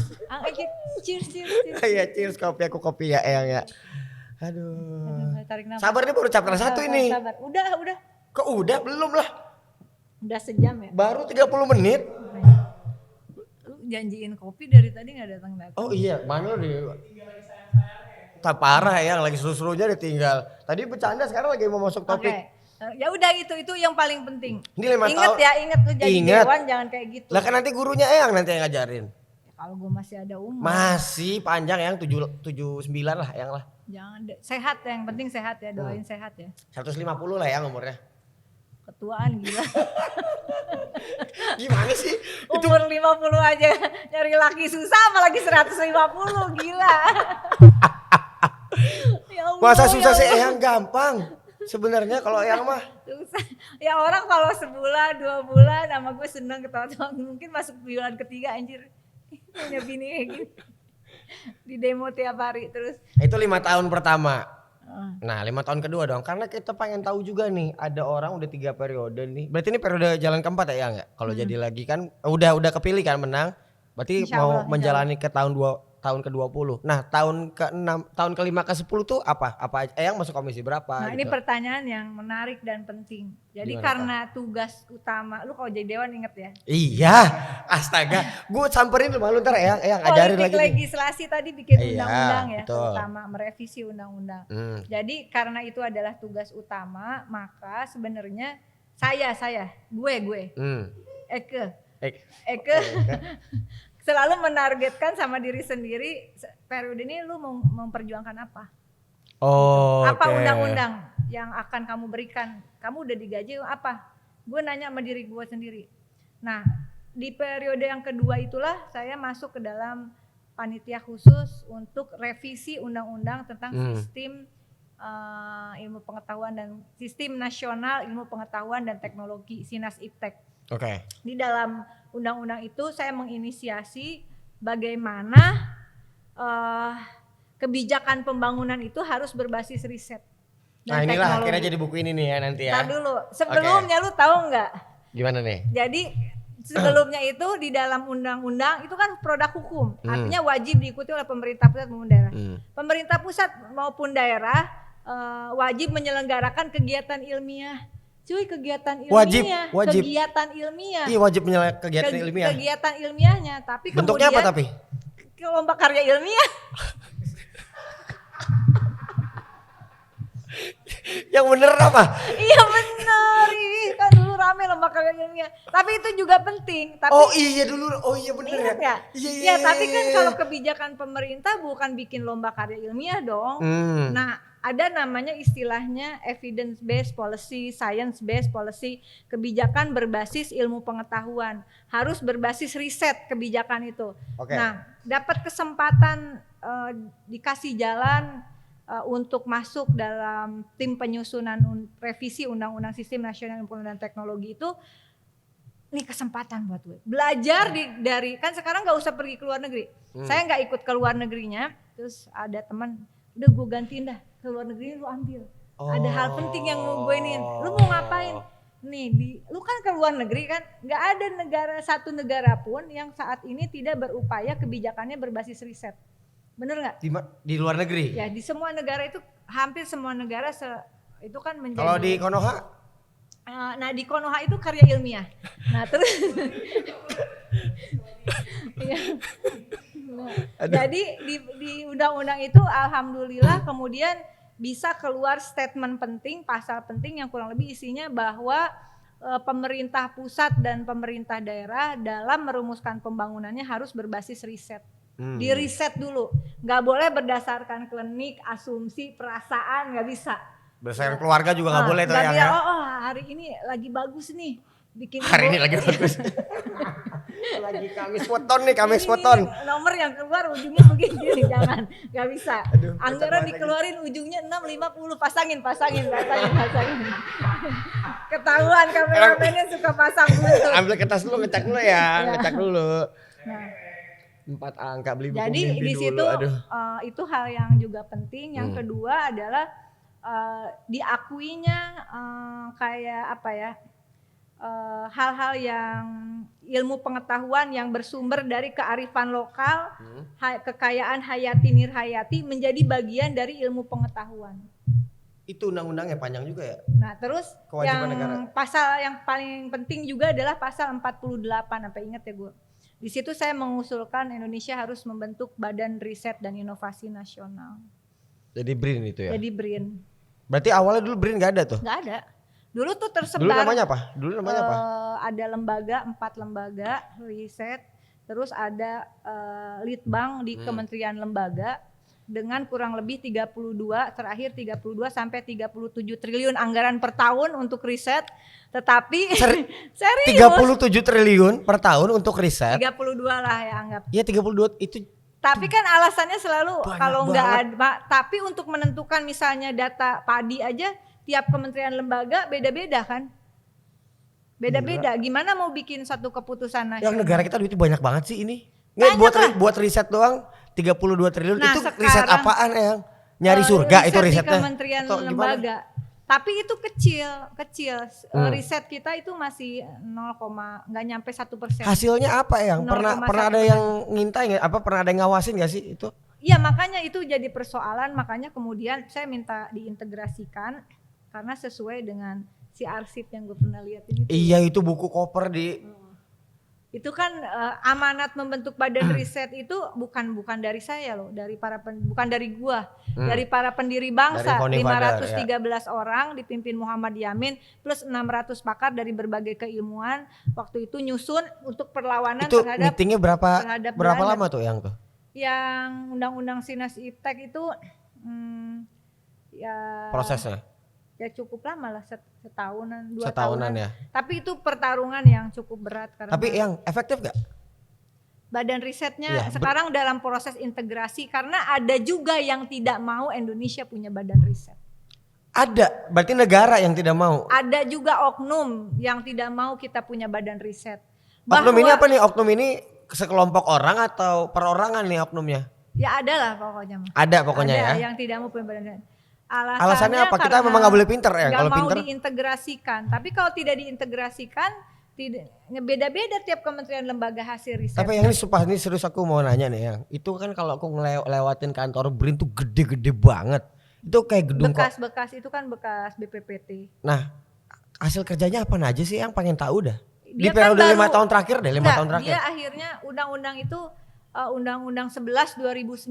Cheers. Iya, cheers kopi aku kopi ya Eyang ya. Aduh. Tarik nafas. Sabar nih baru chapter 1 ini. Sabar. Udah. Kok udah? Belum lah. Udah sejam ya. Baru 30 menit. Lu janjiin kopi dari tadi nggak datang. Oh iya, mana lu di tak parah ya, lagi seru-serunya ditinggal. Tadi bercanda, sekarang lagi mau masuk topik. Oke. Ya udah itu yang paling penting. Ini 5 Ingat tahun. ya, ingat lu jadi Ingat. dewan jangan kayak gitu. Lah kan nanti gurunya Eyang nanti yang ngajarin. Ya, kalau gue masih ada umur. Masih panjang yang 79 lah yang lah. Jangan sehat ya, yang penting sehat ya, doain sehat ya. 150 lah yang umurnya. Ketuaan gila. Gimana sih? Umur 50 aja nyari laki susah apalagi 150 gila. Ya Allah, Masa susah ya sih Allah. Eyang gampang. Sebenarnya kalau Eyang mah Susah. Ya orang kalau sebulan 2 bulan sama gue seneng ketawa-tawa, mungkin masuk bulan ketiga anjir. Punya bini kayak gini. Di demo tiap hari terus. itu 5 tahun pertama. Nah 5 tahun kedua dong, karena kita pengen tahu juga nih, ada orang udah 3 periode nih. Berarti ini periode jalan keempat ya Eyang ya? Kalau jadi lagi kan udah kepilih kan menang. Berarti Insya mau Allah, menjalani ke tahun ke-20. Nah, tahun ke-6, tahun ke-5 ke-10 tuh apa? Apa Eyang masuk komisi berapa Nah gitu? ini pertanyaan yang menarik dan penting. Jadi Gimana, karena tugas utama, lu kalau jadi dewan inget ya. Iya, astaga. Gue samperin lu malu ntar Eyang ajarin Politik lagi nih. legislasi tadi bikin Iya, undang-undang ya, betul. terutama merevisi undang-undang. Jadi karena itu adalah tugas utama, maka sebenarnya gue, Eke selalu menargetkan sama diri sendiri periode ini lu mau memperjuangkan apa? Oh, Apa oke. undang-undang yang akan kamu berikan? Kamu udah digaji apa? Gue nanya sama diri gue sendiri. Nah, di periode yang kedua itulah saya masuk ke dalam panitia khusus untuk revisi undang-undang tentang sistem ilmu pengetahuan dan sistem nasional ilmu pengetahuan dan teknologi Sinas Iptek. Oke. Di dalam undang-undang itu saya menginisiasi bagaimana kebijakan pembangunan itu harus berbasis riset Nah dan inilah teknologi. akhirnya jadi buku ini nih ya nanti ya. Ntar dulu, sebelumnya lu tahu nggak? Gimana nih? Jadi sebelumnya itu di dalam undang-undang itu kan produk hukum, artinya wajib diikuti oleh pemerintah pusat maupun daerah. Pemerintah pusat maupun daerah wajib menyelenggarakan kegiatan ilmiah. Cuy, kegiatan ilmiah, Wajib. kegiatan ilmiah. Iya wajib menyelenggarakan kegiatan ilmiah. Kegiatan ilmiahnya, tapi bentuknya kemudian apa tapi? lomba karya ilmiah. Yang bener apa? Iya bener, kan dulu rame lomba karya ilmiah. Tapi itu juga penting. Tapi Oh iya dulu, oh iya bener ya. ya. Iya, Ya tapi kan kalau kebijakan pemerintah bukan bikin lomba karya ilmiah dong. Nah ada namanya istilahnya evidence based policy, science based policy, kebijakan berbasis ilmu pengetahuan, harus berbasis riset kebijakan itu. Oke. Nah dapat kesempatan dikasih jalan untuk masuk dalam tim penyusunan revisi Undang-Undang Sistem Nasional Ilmu dan Teknologi itu, ini kesempatan buat gue belajar dari kan sekarang nggak usah pergi ke luar negeri. Saya nggak ikut ke luar negerinya, terus ada teman udah gue gantiin dah ke luar negeri lu ambil. Ada hal penting yang mau gue ini, lu mau ngapain? Nih lu kan ke luar negeri kan, nggak ada satu negara pun yang saat ini tidak berupaya kebijakannya berbasis riset. Bener nggak? Di luar negeri? Ya di semua negara itu, hampir semua negara itu kan menjadi. Kalau di Konoha? Nah di Konoha itu karya ilmiah. Nah terus, ya. Jadi di undang-undang itu alhamdulillah kemudian bisa keluar statement penting, pasal penting yang kurang lebih isinya bahwa pemerintah pusat dan pemerintah daerah dalam merumuskan pembangunannya harus berbasis riset. Di riset dulu, nggak boleh berdasarkan klinik, asumsi, perasaan, nggak bisa. Berdasarkan keluarga juga nggak boleh tuh yang ya. Oh hari ini lagi bagus nih, bikin. Hari ini lagi bagus. Lagi Kamis Weton nih, Kamis Weton. Nomor yang keluar ujungnya begini, jangan, nggak bisa. Anggaran dikeluarin ujungnya 650, pasangin. Ketahuan kameramennya suka pasang dulu. Ambil kertas dulu, ngecek dulu ya, ngecek dulu. Nah. 4 angka beli buku jadi mimpi di situ dulu. Itu hal yang juga penting. Yang kedua adalah diakuinya kayak apa ya, hal-hal yang ilmu pengetahuan yang bersumber dari kearifan lokal, kekayaan hayati nirhayati menjadi bagian dari ilmu pengetahuan. Itu undang-undangnya panjang juga ya. Nah terus kewajiban yang negara. Pasal yang paling penting juga adalah pasal 48, apa ingat ya gue. Di situ saya mengusulkan Indonesia harus membentuk Badan Riset dan Inovasi Nasional. Jadi BRIN itu ya? Jadi BRIN. Berarti awalnya dulu BRIN gak ada tuh? Gak ada. Dulu tuh tersebar. Dulu namanya apa? Ada lembaga, 4 lembaga riset. Terus ada litbang di kementerian lembaga. Dengan kurang lebih 32 sampai 37 triliun anggaran per tahun untuk riset. Tetapi serius 37 triliun per tahun untuk riset. 32 lah ya anggap. Iya 32 itu. Tapi kan alasannya selalu banyak kalau nggak banget. ada, tapi untuk menentukan misalnya data padi aja tiap kementerian lembaga beda-beda kan. Beda-beda. Gimana mau bikin satu keputusan nasional? Yang negara kita duitnya banyak banget sih ini. Nggak buat riset doang 32 triliun. Nah, itu sekarang, riset apaan yang nyari surga itu risetnya? Di kementerian lembaga. Tapi itu kecil. Riset kita itu masih 0, nggak nyampe 1%. Hasilnya apa yang pernah ada yang ngintai nggak? Apa pernah ada yang ngawasin nggak sih itu? Iya makanya itu jadi persoalan. Makanya kemudian saya minta diintegrasikan karena sesuai dengan si arsip yang gue pernah lihat ini. Iya itu buku koper di Itu kan amanat membentuk badan riset itu bukan dari saya loh, bukan dari gua, dari para pendiri bangsa, Dari founding father, 513 orang dipimpin Muhammad Yamin plus 600 pakar dari berbagai keilmuan waktu itu nyusun untuk perlawanan Itu terhadap meetingnya berapa Belanda. lama tuh yang tuh? Yang undang-undang Sinas Iptek itu ya Prosesnya? ya cukup lama lah, setahunan, 2 Setahunan tahunan. ya. Tapi itu pertarungan yang cukup berat karena Tapi yang efektif gak? badan risetnya Iya, sekarang dalam proses integrasi karena ada juga yang tidak mau Indonesia punya badan riset. Ada, berarti negara yang tidak mau. Ada juga oknum yang tidak mau kita punya badan riset. Oknum ini apa nih? Oknum ini sekelompok orang atau perorangan nih oknumnya? Ya ada lah pokoknya. Ada pokoknya ada ya. yang tidak mau punya badan riset. Alasannya apa? Kita memang nggak boleh pinter ya. Kalau mau pinter diintegrasikan. Tapi kalau tidak diintegrasikan, beda-beda tiap kementerian lembaga hasil riset. Tapi yang ini serius aku mau nanya nih yang itu kan kalau aku ngelewatin kantor BRIN tuh gede-gede banget. Itu kayak gedung bekas itu kan bekas BPPT. Nah, hasil kerjanya apa aja sih yang pengen tahu dah? Di Dia periode kan 5 tahun terakhir deh, 5 tahun terakhir. Dia akhirnya undang-undang itu Undang-Undang 11 2019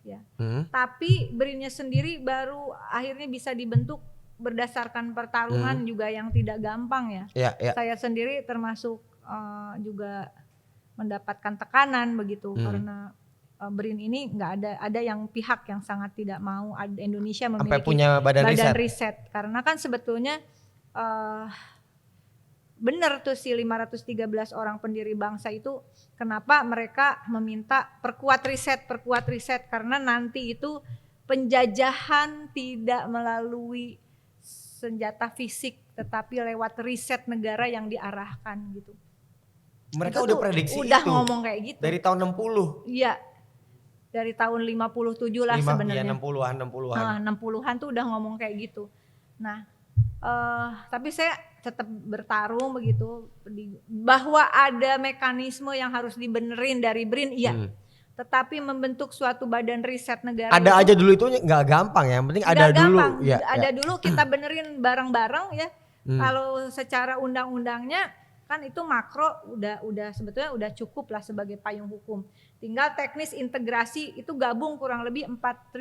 ya. Tapi BRIN-nya sendiri baru akhirnya bisa dibentuk berdasarkan pertarungan juga yang tidak gampang ya. Saya sendiri termasuk juga mendapatkan tekanan begitu karena BRIN ini nggak ada yang pihak yang sangat tidak mau Indonesia memiliki sampai punya badan riset. Karena kan sebetulnya benar tuh si 513 orang pendiri bangsa itu kenapa mereka meminta perkuat riset karena nanti itu penjajahan tidak melalui senjata fisik tetapi lewat riset negara yang diarahkan gitu. Mereka itu udah prediksi udah itu ngomong kayak gitu dari tahun 60. Iya. Dari tahun 57 lah sebenarnya. Iya 60-an. 60-an tuh udah ngomong kayak gitu. Nah, tapi saya tetap bertarung begitu bahwa ada mekanisme yang harus dibenerin dari BRIN iya. Tetapi membentuk suatu badan riset negara ada aja dulu itu nggak gampang ya, yang penting ada dulu ya. Ada dulu kita benerin bareng-bareng ya. Kalau secara undang-undangnya kan itu makro udah sebetulnya udah cukup lah sebagai payung hukum. Tinggal teknis integrasi itu gabung kurang lebih 4.000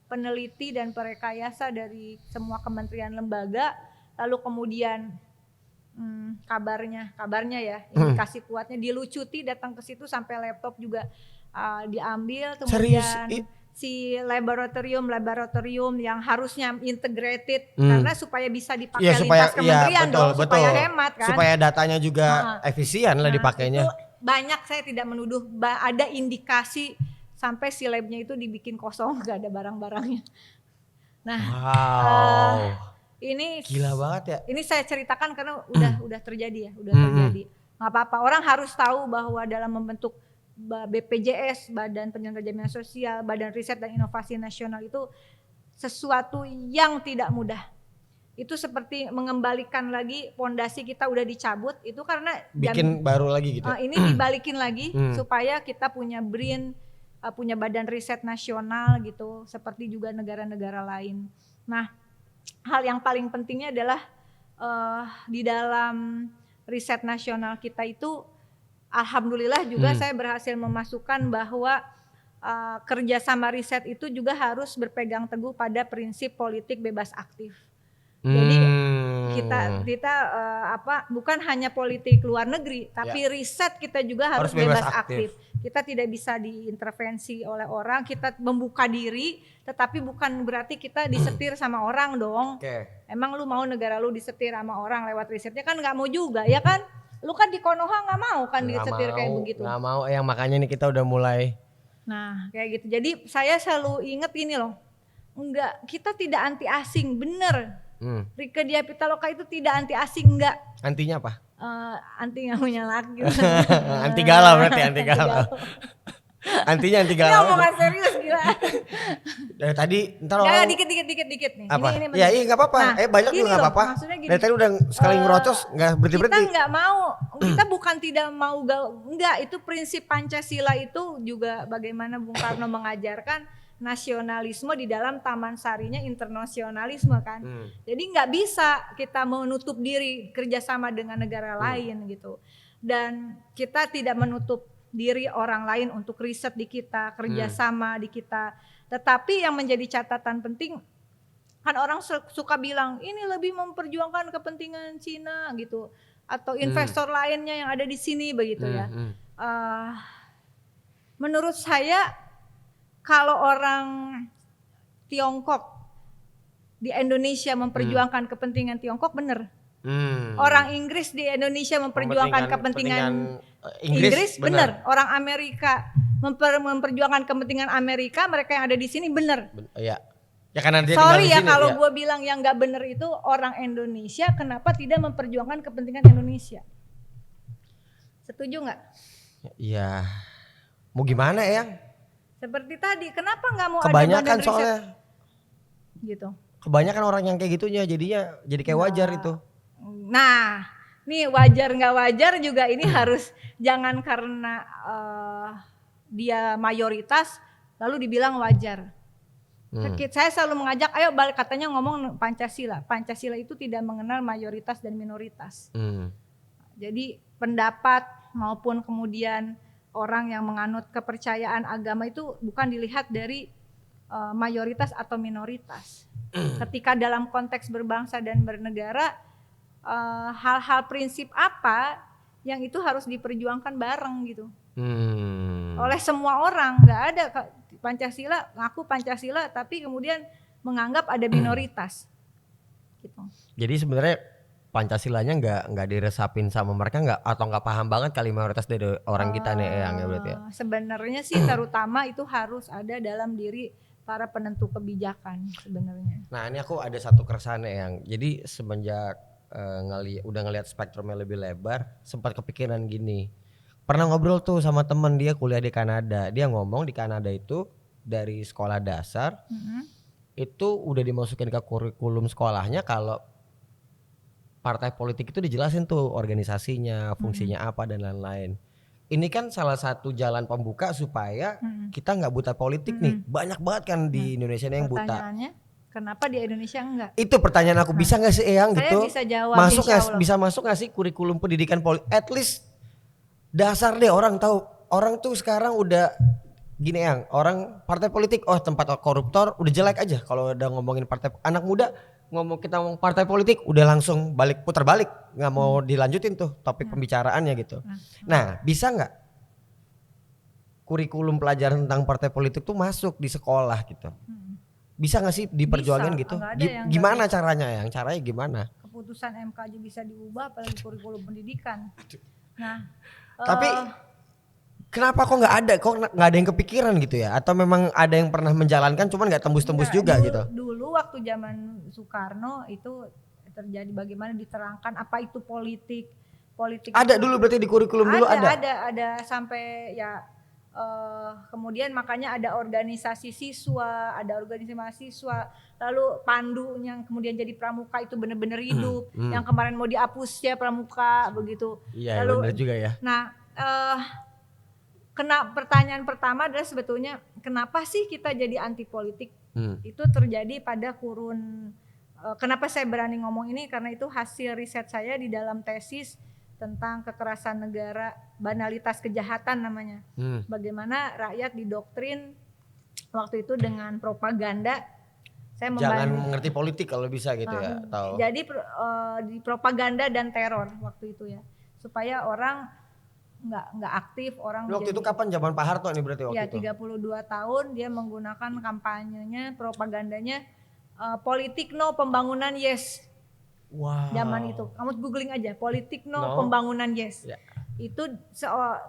peneliti dan perekayasa dari semua kementerian lembaga. Lalu kemudian kabarnya ya indikasi kuatnya dilucuti datang ke situ sampai laptop juga diambil. Kemudian si laboratorium yang harusnya integrated karena supaya bisa dipakai lintas kementerian dong supaya hemat kan. Supaya datanya juga efisien lah dipakainya. Itu banyak saya tidak menuduh ada indikasi sampai si labnya itu dibikin kosong gak ada barang-barangnya. Nah, ini gila banget ya. Ini saya ceritakan karena udah terjadi ya, terjadi. Nggak apa-apa, orang harus tahu bahwa dalam membentuk BPJS, Badan Penyelenggara Jaminan Sosial, Badan Riset dan Inovasi Nasional itu sesuatu yang tidak mudah. Itu seperti mengembalikan lagi pondasi kita udah dicabut, itu karena bikin baru lagi gitu. Ini dibalikin lagi supaya kita punya BRIN, punya Badan Riset Nasional gitu, seperti juga negara-negara lain. Nah, hal yang paling pentingnya adalah di dalam riset nasional kita itu alhamdulillah juga saya berhasil memasukkan bahwa kerjasama riset itu juga harus berpegang teguh pada prinsip politik bebas aktif. Jadi kita bukan hanya politik luar negeri, tapi riset kita juga harus bebas aktif. Kita tidak bisa diintervensi oleh orang, kita membuka diri, tetapi bukan berarti kita disetir sama orang dong. Emang lu mau negara lu disetir sama orang lewat risetnya kan nggak mau juga ya kan? Lu kan di Konoha nggak mau kan disetir kayak begitu. Nggak mau, yang makanya nih kita udah mulai. Nah kayak gitu. Jadi saya selalu inget ini loh, enggak, kita tidak anti asing, bener. Rieke Diah Pitaloka itu tidak anti asing, enggak. Antinya apa? Anti nggak punya laki. Anti galau berarti, anti galau. Antinya anti galau. Ini omongan serius gila. Dari tadi ntar ya, dikit nih. Apa? Ini ya iya nggak apa-apa. Nah, Banyak juga nggak apa-apa. Dari tadi udah sekali ngerocos nggak berhenti. Kita nggak mau. Kita bukan tidak mau enggak. Itu prinsip Pancasila itu juga bagaimana Bung Karno mengajarkan nasionalisme di dalam taman sarinya internasionalisme kan. Jadi nggak bisa kita menutup diri kerjasama dengan negara lain gitu. dan kita tidak menutup diri orang lain untuk riset di kita, kerjasama di kita. Tetapi yang menjadi catatan penting, kan orang suka bilang ini lebih memperjuangkan kepentingan Cina gitu, atau investor lainnya yang ada di sini begitu ya. Menurut saya kalau orang Tiongkok di Indonesia memperjuangkan kepentingan Tiongkok benar. Orang Inggris di Indonesia memperjuangkan kepentingan Inggris benar. Orang Amerika memperjuangkan kepentingan Amerika, mereka yang ada di sini benar. Iya. Ya karena dia sorry ya sini, kalau gue bilang yang nggak benar itu orang Indonesia, kenapa tidak memperjuangkan kepentingan Indonesia? Setuju nggak? Iya. Mau gimana ya? Seperti tadi, kenapa nggak mau kebanyakan ada badan soalnya riset? Gitu. Kebanyakan orang yang kayak gitunya jadinya jadi kayak wajar itu. Nah, nih wajar nggak wajar juga ini harus jangan karena dia mayoritas lalu dibilang wajar. Saya selalu mengajak, ayo balik, katanya ngomong Pancasila. Pancasila itu tidak mengenal mayoritas dan minoritas. Jadi pendapat maupun kemudian orang yang menganut kepercayaan agama itu bukan dilihat dari mayoritas atau minoritas. Ketika dalam konteks berbangsa dan bernegara, hal-hal prinsip apa yang itu harus diperjuangkan bareng gitu. Oleh semua orang, nggak ada Pancasila, ngaku Pancasila tapi kemudian menganggap ada minoritas. Gitu. Jadi sebenarnya Pancasilanya nggak diresapin sama mereka nggak paham banget kali mayoritas dari orang kita nih yang ya berarti ya. Sebenarnya sih terutama itu harus ada dalam diri para penentu kebijakan sebenarnya. Nah ini aku ada satu keresahan yang jadi semenjak udah ngelihat spektrumnya lebih lebar, sempat kepikiran gini. Pernah ngobrol tuh sama temen dia kuliah di Kanada. Dia ngomong di Kanada itu dari sekolah dasar itu udah dimasukin ke kurikulum sekolahnya kalau partai politik itu dijelasin tuh organisasinya, fungsinya apa dan lain-lain. Ini kan salah satu jalan pembuka supaya kita nggak buta politik nih. Banyak banget kan di Indonesia yang buta. Pertanyaannya, kenapa di Indonesia enggak? Itu pertanyaan aku, bisa nggak sih Eyang gitu? Saya bisa jawab. Bisa masuk nggak sih kurikulum pendidikan politik? At least dasar deh orang tahu. Orang tuh sekarang udah gini Eyang, orang partai politik, oh tempat koruptor, udah jelek aja. Kalau udah ngomongin partai, anak muda kita ngomong partai politik udah langsung putar balik, nggak mau dilanjutin tuh topik pembicaraannya gitu. Nah bisa nggak kurikulum pelajaran tentang partai politik tuh masuk di sekolah gitu? Bisa nggak sih diperjuangin gitu? Gimana caranya Eyang? Caranya gimana? Keputusan MK aja bisa diubah, apalagi kurikulum pendidikan. Nah, tapi kenapa kok nggak ada? Kok nggak ada yang kepikiran gitu ya? Atau memang ada yang pernah menjalankan, cuman nggak tembus-tembus juga gitu? Dulu waktu zaman Soekarno itu terjadi bagaimana diterangkan apa itu politik. Ada dulu berarti di kurikulum dulu ada. Ada sampai ya. Kemudian makanya ada organisasi siswa, ada organisasi mahasiswa, lalu pandu yang kemudian jadi pramuka itu benar-benar hidup, yang kemarin mau dihapus ya pramuka begitu. Iya benar juga ya. Nah, pertanyaan pertama adalah sebetulnya kenapa sih kita jadi anti politik? Itu terjadi pada kenapa saya berani ngomong ini karena itu hasil riset saya di dalam tesis tentang kekerasan negara, banalitas kejahatan namanya. Bagaimana rakyat didoktrin waktu itu dengan propaganda. Saya jangan mengerti politik kalau bisa gitu ya. Tahu. Jadi di propaganda dan teror waktu itu ya, supaya orang nggak aktif, orang. Waktu itu kapan zaman Pak Harto nih berarti waktu itu? Ya 32 tahun dia menggunakan kampanyenya, propagandanya politik no pembangunan yes. Wow. Zaman itu, kamu googling aja politik no pembangunan yes. Itu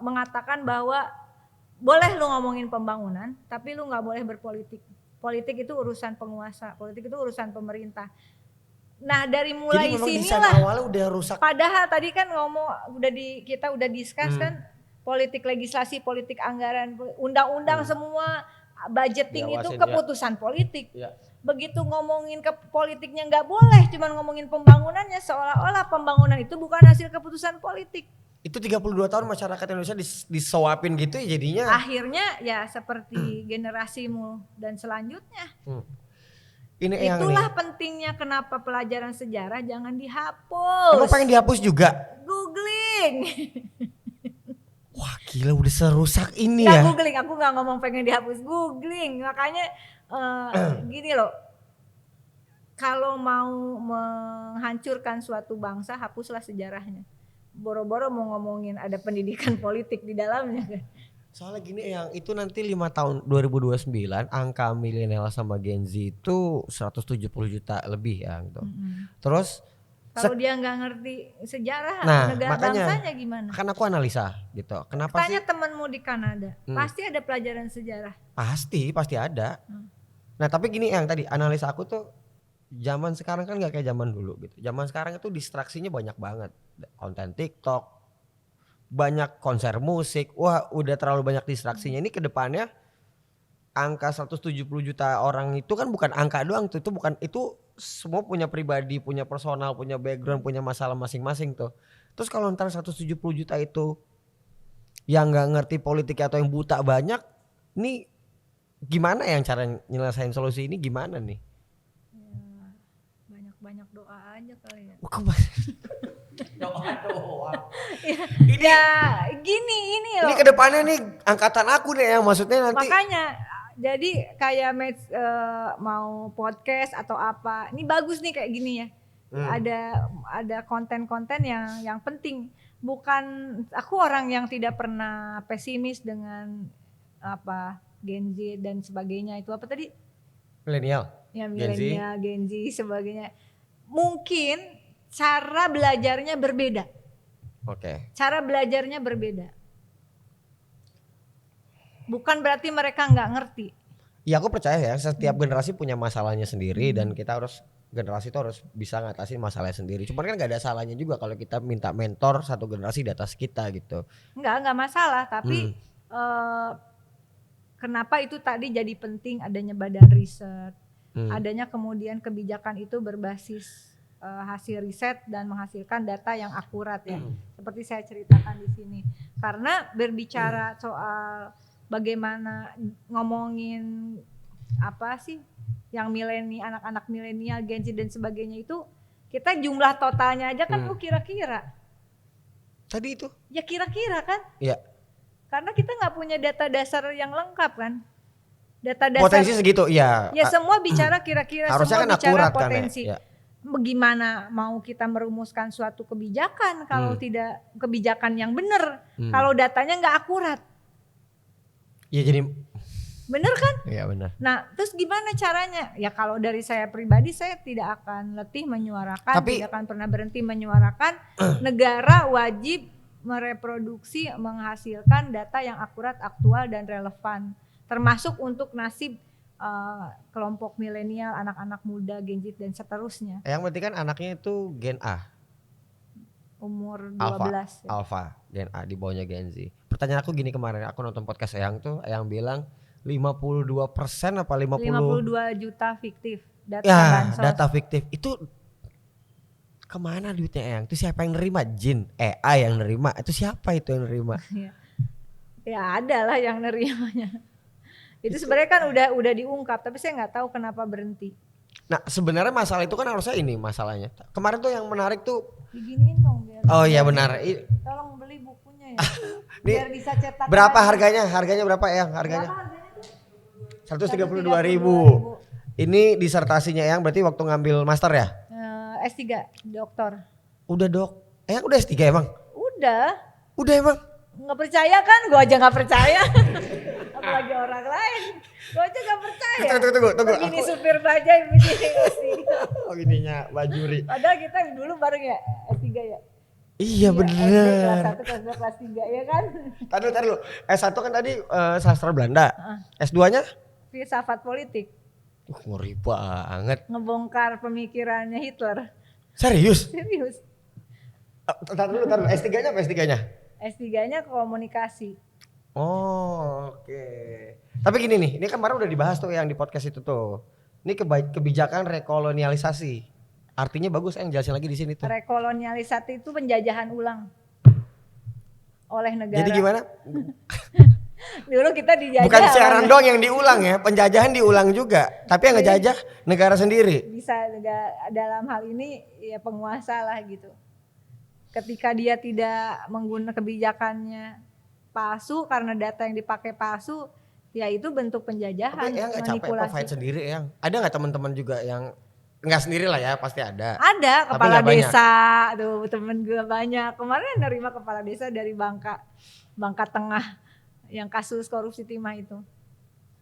mengatakan bahwa boleh lu ngomongin pembangunan, tapi lu nggak boleh berpolitik. Politik itu urusan penguasa, politik itu urusan pemerintah. Nah dari mulai sinilah awalnya udah rusak. Padahal tadi kan kita udah discuss kan politik legislasi, politik anggaran, undang-undang semua budgeting itu keputusan politik. Begitu ngomongin ke politiknya nggak boleh, cuman ngomongin pembangunannya seolah-olah pembangunan itu bukan hasil keputusan politik. Itu 32 tahun masyarakat Indonesia disewapin gitu ya jadinya. Akhirnya ya seperti generasimu dan selanjutnya. Ini yang Itulah nih. pentingnya kenapa pelajaran sejarah jangan dihapus. Emang pengen dihapus juga? Googling. Wah gila udah serusak ini Nggak ya. googling, aku nggak ngomong pengen dihapus, googling. Makanya gini loh, kalau mau menghancurkan suatu bangsa, hapuslah sejarahnya. Boro-boro mau ngomongin ada pendidikan politik di dalamnya kan. Soalnya gini yang itu nanti 5 tahun 2029 angka milenial sama Gen Z itu 170 juta lebih ya gitu. Terus Kalau dia nggak ngerti sejarah Nah, negara makanya, bangsanya gimana? kan aku analisa gitu. Kenapa Tanya sih? temenmu di Kanada, pasti ada pelajaran sejarah. Pasti ada. Nah tapi gini yang tadi analisa aku tuh zaman sekarang kan gak kayak zaman dulu gitu. Zaman sekarang itu distraksinya banyak banget. Konten TikTok, banyak konser musik. Wah udah terlalu banyak distraksinya. Ini kedepannya angka 170 juta orang itu kan bukan angka doang tuh. Itu bukan, itu semua punya pribadi, punya personal, punya background, punya masalah masing-masing tuh. Terus kalau ntar 170 juta itu yang gak ngerti politik atau yang buta banyak, nih gimana yang cara nyelesain solusi ini gimana nih? Ya, banyak-banyak doa aja kali ya. Doa. Ini ya gini ini loh. Ini kedepannya nih angkatan aku nih yang maksudnya nanti. Makanya jadi kayak mau podcast atau apa. Ini bagus nih kayak gini ya. Ada konten-konten yang penting. Bukan, aku orang yang tidak pernah pesimis dengan apa Gen Z dan sebagainya. Itu apa tadi? Milenial. Ya milenial, Gen Z sebagainya. Mungkin cara belajarnya berbeda. Oke. Cara belajarnya berbeda. Bukan berarti mereka nggak ngerti. Ya aku percaya ya setiap generasi punya masalahnya sendiri dan kita harus, generasi itu harus bisa ngatasin masalahnya sendiri. Cuman kan gak ada salahnya juga kalau kita minta mentor satu generasi di atas kita gitu. Nggak masalah. Tapi kenapa itu tadi jadi penting adanya badan riset. Adanya kemudian kebijakan itu berbasis hasil riset dan menghasilkan data yang akurat ya. Seperti saya ceritakan di sini. Karena berbicara soal bagaimana ngomongin apa sih yang milenial, anak-anak milenial, Gen Z dan sebagainya itu, kita jumlah totalnya aja kan kira-kira. Tadi itu? Ya kira-kira kan? Iya. Karena kita nggak punya data dasar yang lengkap kan. Data dasar. Potensi segitu, ya. Ya semua bicara kira-kira, harusnya semua kan bicara akurat potensi. Kan ya. Bagaimana mau kita merumuskan suatu kebijakan kalau tidak kebijakan yang benar, kalau datanya nggak akurat. Ya jadi. Bener kan? Iya benar. Nah terus gimana caranya? Ya kalau dari saya pribadi saya tidak akan letih menyuarakan, tidak akan pernah berhenti menyuarakan. Negara wajib mereproduksi, menghasilkan data yang akurat, aktual dan relevan. Termasuk untuk nasib kelompok milenial, anak-anak muda, Gen Z dan seterusnya. Yang berarti kan anaknya itu Gen A. Umur 12. Alpha, Gen A di bawahnya Gen Z. Pertanyaan aku gini, kemarin aku nonton podcast Eyang tuh, Eyang bilang 52% apa 52 juta fiktif data ya, bansos. data fiktif. Itu kemana duitnya Eyang? Itu siapa yang nerima? Jin, AI yang nerima? Itu siapa itu yang nerima? Ya ada lah yang nerimanya. Itu sebenarnya kan udah diungkap, tapi saya nggak tahu kenapa berhenti. Nah sebenarnya masalah itu kan harusnya ini masalahnya. Kemarin tuh yang menarik tuh. Diginiin dong biar. Oh iya benar. Tolong beli bukunya ya. Biar bisa cetak. Berapa harganya? Harganya berapa Eyang? Harganya? 132.000. Ini disertasinya Eyang berarti waktu ngambil master ya? S3 doktor. Udah dok. Eyang udah S3 emang? Udah. Udah emang? Nggak percaya kan? Gue aja nggak percaya. Apalagi orang lain. Gue aja nggak percaya. Tunggu. Begini supir bajai begini S3. Oh ininya Bajuri. Padahal kita dulu bareng ya S3 ya. Iya bener. Kelas 1, kelas 2, kelas 3 ya kan. Tadi dulu. S1 kan tadi sastra Belanda. S2-nya? Filsafat politik. Ngeri banget. Ngebongkar pemikirannya Hitler. Serius? Serius. Taruh dulu. S3-nya apa S3-nya? S3-nya komunikasi. Oh oke. Tapi gini nih, ini kemarin udah dibahas tuh yang di podcast itu tuh. Ini kebijakan rekolonialisasi. Artinya bagus yang jelasin lagi di sini tuh. Rekolonialisasi itu penjajahan ulang oleh negara. Jadi gimana? Dulu kita dijajah. Bukan siaran doang yang diulang ya, penjajahan diulang juga. Tapi yang ngejajah negara sendiri. Bisa dalam hal ini ya penguasa lah gitu. Ketika dia tidak menggunakan kebijakannya palsu karena data yang dipakai palsu, ya itu bentuk penjajahan, Tapi yang nggak capek provide sendiri yang. Ada nggak teman-teman juga yang nggak sendiri lah ya, pasti ada. Ada Tapi kepala nggak banyak. desa, tuh temen gue banyak. Kemarin nerima kepala desa dari Bangka Tengah yang kasus korupsi timah itu.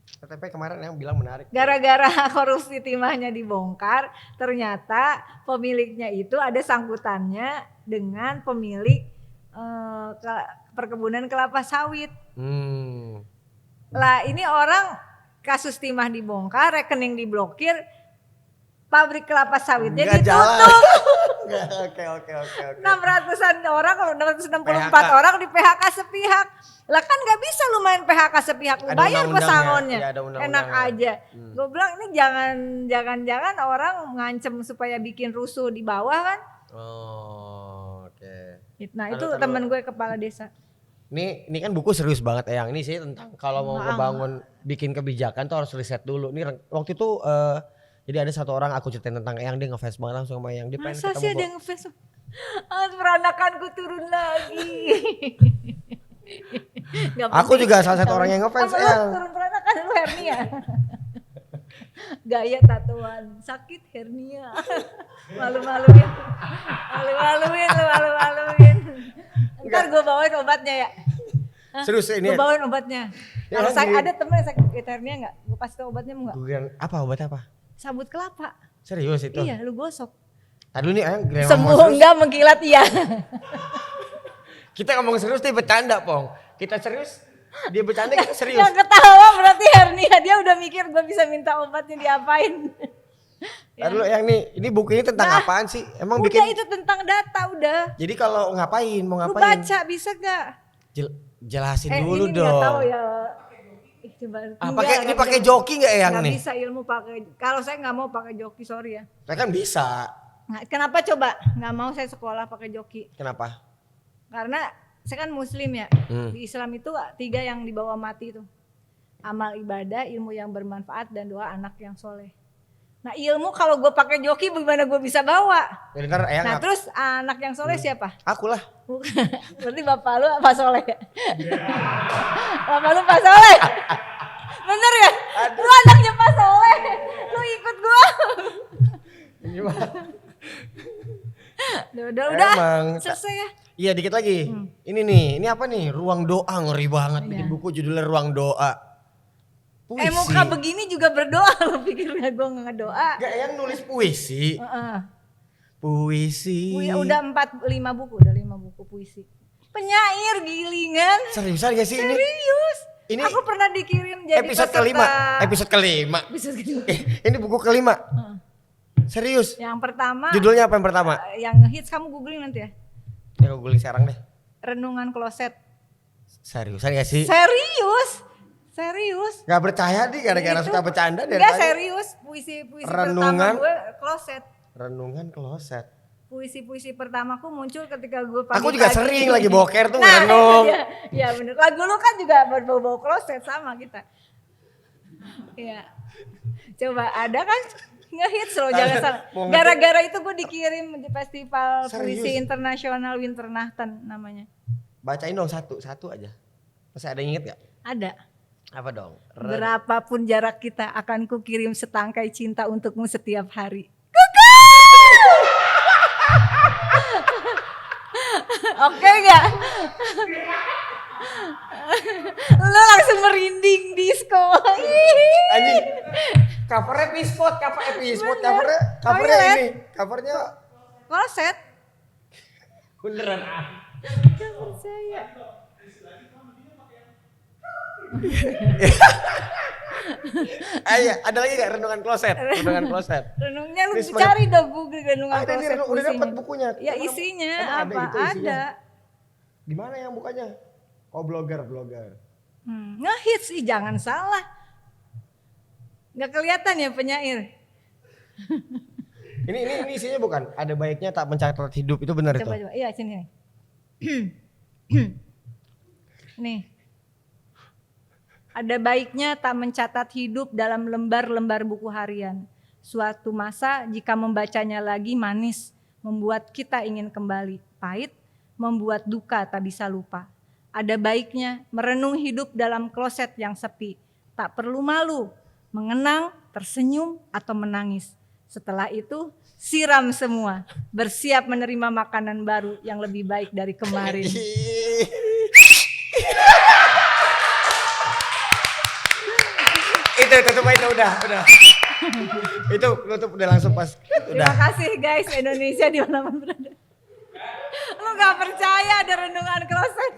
KTP kemarin yang bilang menarik. Gara-gara korupsi timahnya dibongkar, ternyata pemiliknya itu ada sangkutannya dengan pemilik perkebunan kelapa sawit. Lah ini orang kasus timah dibongkar, rekening diblokir, pabrik kelapa sawitnya ditutup. Oke. 600-an orang, kalau 664 orang di PHK sepihak. Lah kan gak bisa lu main PHK sepihak, lu bayar pesangonnya. Ya, enak aja. Gue bilang ini jangan orang ngancem supaya bikin rusuh di bawah kan. Oh, oke. Nah itu temen gue kepala desa. Ini kan buku serius banget Eyang. Ini sih tentang kalau mau ngebangun bikin kebijakan tuh harus riset dulu. Ini waktu itu jadi ada satu orang aku ceritain tentang Eyang, dia ngefans banget langsung sama Eyang. Dia pengen masa ketemu sih ada yang ngefans? Peranakanku turun lagi. Aku juga salah satu orang yang ngefans Eyang. Turun peranakan lu hernia. Gaya tatuan, sakit hernia. Malu-maluin. Ntar gue bawain obatnya ya. Serius ini. Gue bawain obatnya. Ya, Kalau ada temen yang sakit hernia enggak? Gue kasih tau obatnya mau enggak? Apa obatnya apa? Sabut kelapa. Serius itu? Iya, lu gosok. Tadi nih Eyang sembuh enggak mengkilat iya. Kita ngomong serius dia bercanda Pong. Kita serius, dia bercanda kita serius. Yang ketawa berarti hernia, dia udah mikir gue bisa minta obatnya diapain. Lalu yang ini buku ini tentang apaan sih? Emang udah bikin itu tentang data udah. Jadi kalau mau ngapain? Lu baca bisa gak? Jelasin dulu ini dong. Gak tahu ya. Ini pakai joki nggak Eyang nih? Gak bisa ilmu pakai. Kalau saya nggak mau pakai joki, sorry ya. Saya kan bisa. Nah, kenapa coba? Nggak mau saya sekolah pakai joki. Kenapa? Karena saya kan muslim ya. Di Islam itu 3 yang dibawa mati itu. Amal ibadah, ilmu yang bermanfaat, dan doa anak yang soleh. Nah ilmu kalau gue pakai joki bagaimana gue bisa bawa? Ya, ntar Eyang nah terus anak yang soleh siapa? Aku lah. Berarti bapak lu apa soleh? Bapak lu Pak Soleh? Bener ya? Lu anaknya Pak Soleh, lu ikut gue. Udah, selesai ya. Iya dikit lagi. Ini nih, ini apa nih? Ruang doa, ngeri banget. Bikin buku judulnya Ruang Doa. Puisi. Muka begini juga berdoa, lo pikirnya gue ngedoa. Gak yang nulis puisi. Puisi. Udah 5 buku, udah 5 buku puisi. Penyair gilingan. Seriusan gak sih ini? Serius. Ini aku pernah dikirim jadi episode kelima. Ini buku kelima. Serius. Yang pertama. Judulnya apa yang pertama? Yang hits kamu googling nanti ya. Ya aku googling sekarang deh. Renungan Kloset. Seriusan gak sih? Serius. Gak percaya nih gara-gara suka bercanda dari tadi. Serius. Puisi Renungan, pertama gue Kloset. Renungan Kloset. Puisi perdamaku muncul ketika gue pagi. Aku juga sering lagi boker tuh renung. Iya bener. Lagu lu kan juga berbau-bau kloset sama kita. Iya. Coba ada kan nge-hits loh, jangan salah. Gara-gara itu gue dikirim di festival puisi internasional Winternachten namanya. Bacain dong satu aja. Masih ada yang inget gak? Ada. Apa dong? Berapapun jarak kita akan kukirim setangkai cinta untukmu setiap hari. Oke gak? Lu langsung merinding disco. Anjing. Covernya Pispot, covernya ini. Covernya Kloset. Beneran Gak percaya. Iya, ada lagi gak renungan kloset? Renungnya lu cari dong Google renungan kloset. Udah dapat bukunya. Ya isinya apa? Ada. Gimana yang bukanya? Oh blogger. Nge-hits sih jangan salah. Gak kelihatan ya penyair. Ini isinya bukan. Ada baiknya tak mencatat hidup, itu benar itu. Coba. Iya sini. Nih. Ada baiknya tak mencatat hidup dalam lembar-lembar buku harian. Suatu masa jika membacanya lagi manis, membuat kita ingin kembali. Pahit, membuat duka tak bisa lupa. Ada baiknya merenung hidup dalam kloset yang sepi. Tak perlu malu, mengenang, tersenyum, atau menangis. Setelah itu siram semua, bersiap menerima makanan baru yang lebih baik dari kemarin. Itu tutup aja udah. Itu tutup udah langsung pas. Udah. Terima kasih guys, Indonesia di mana berada. Lu gak percaya ada renungan kloset?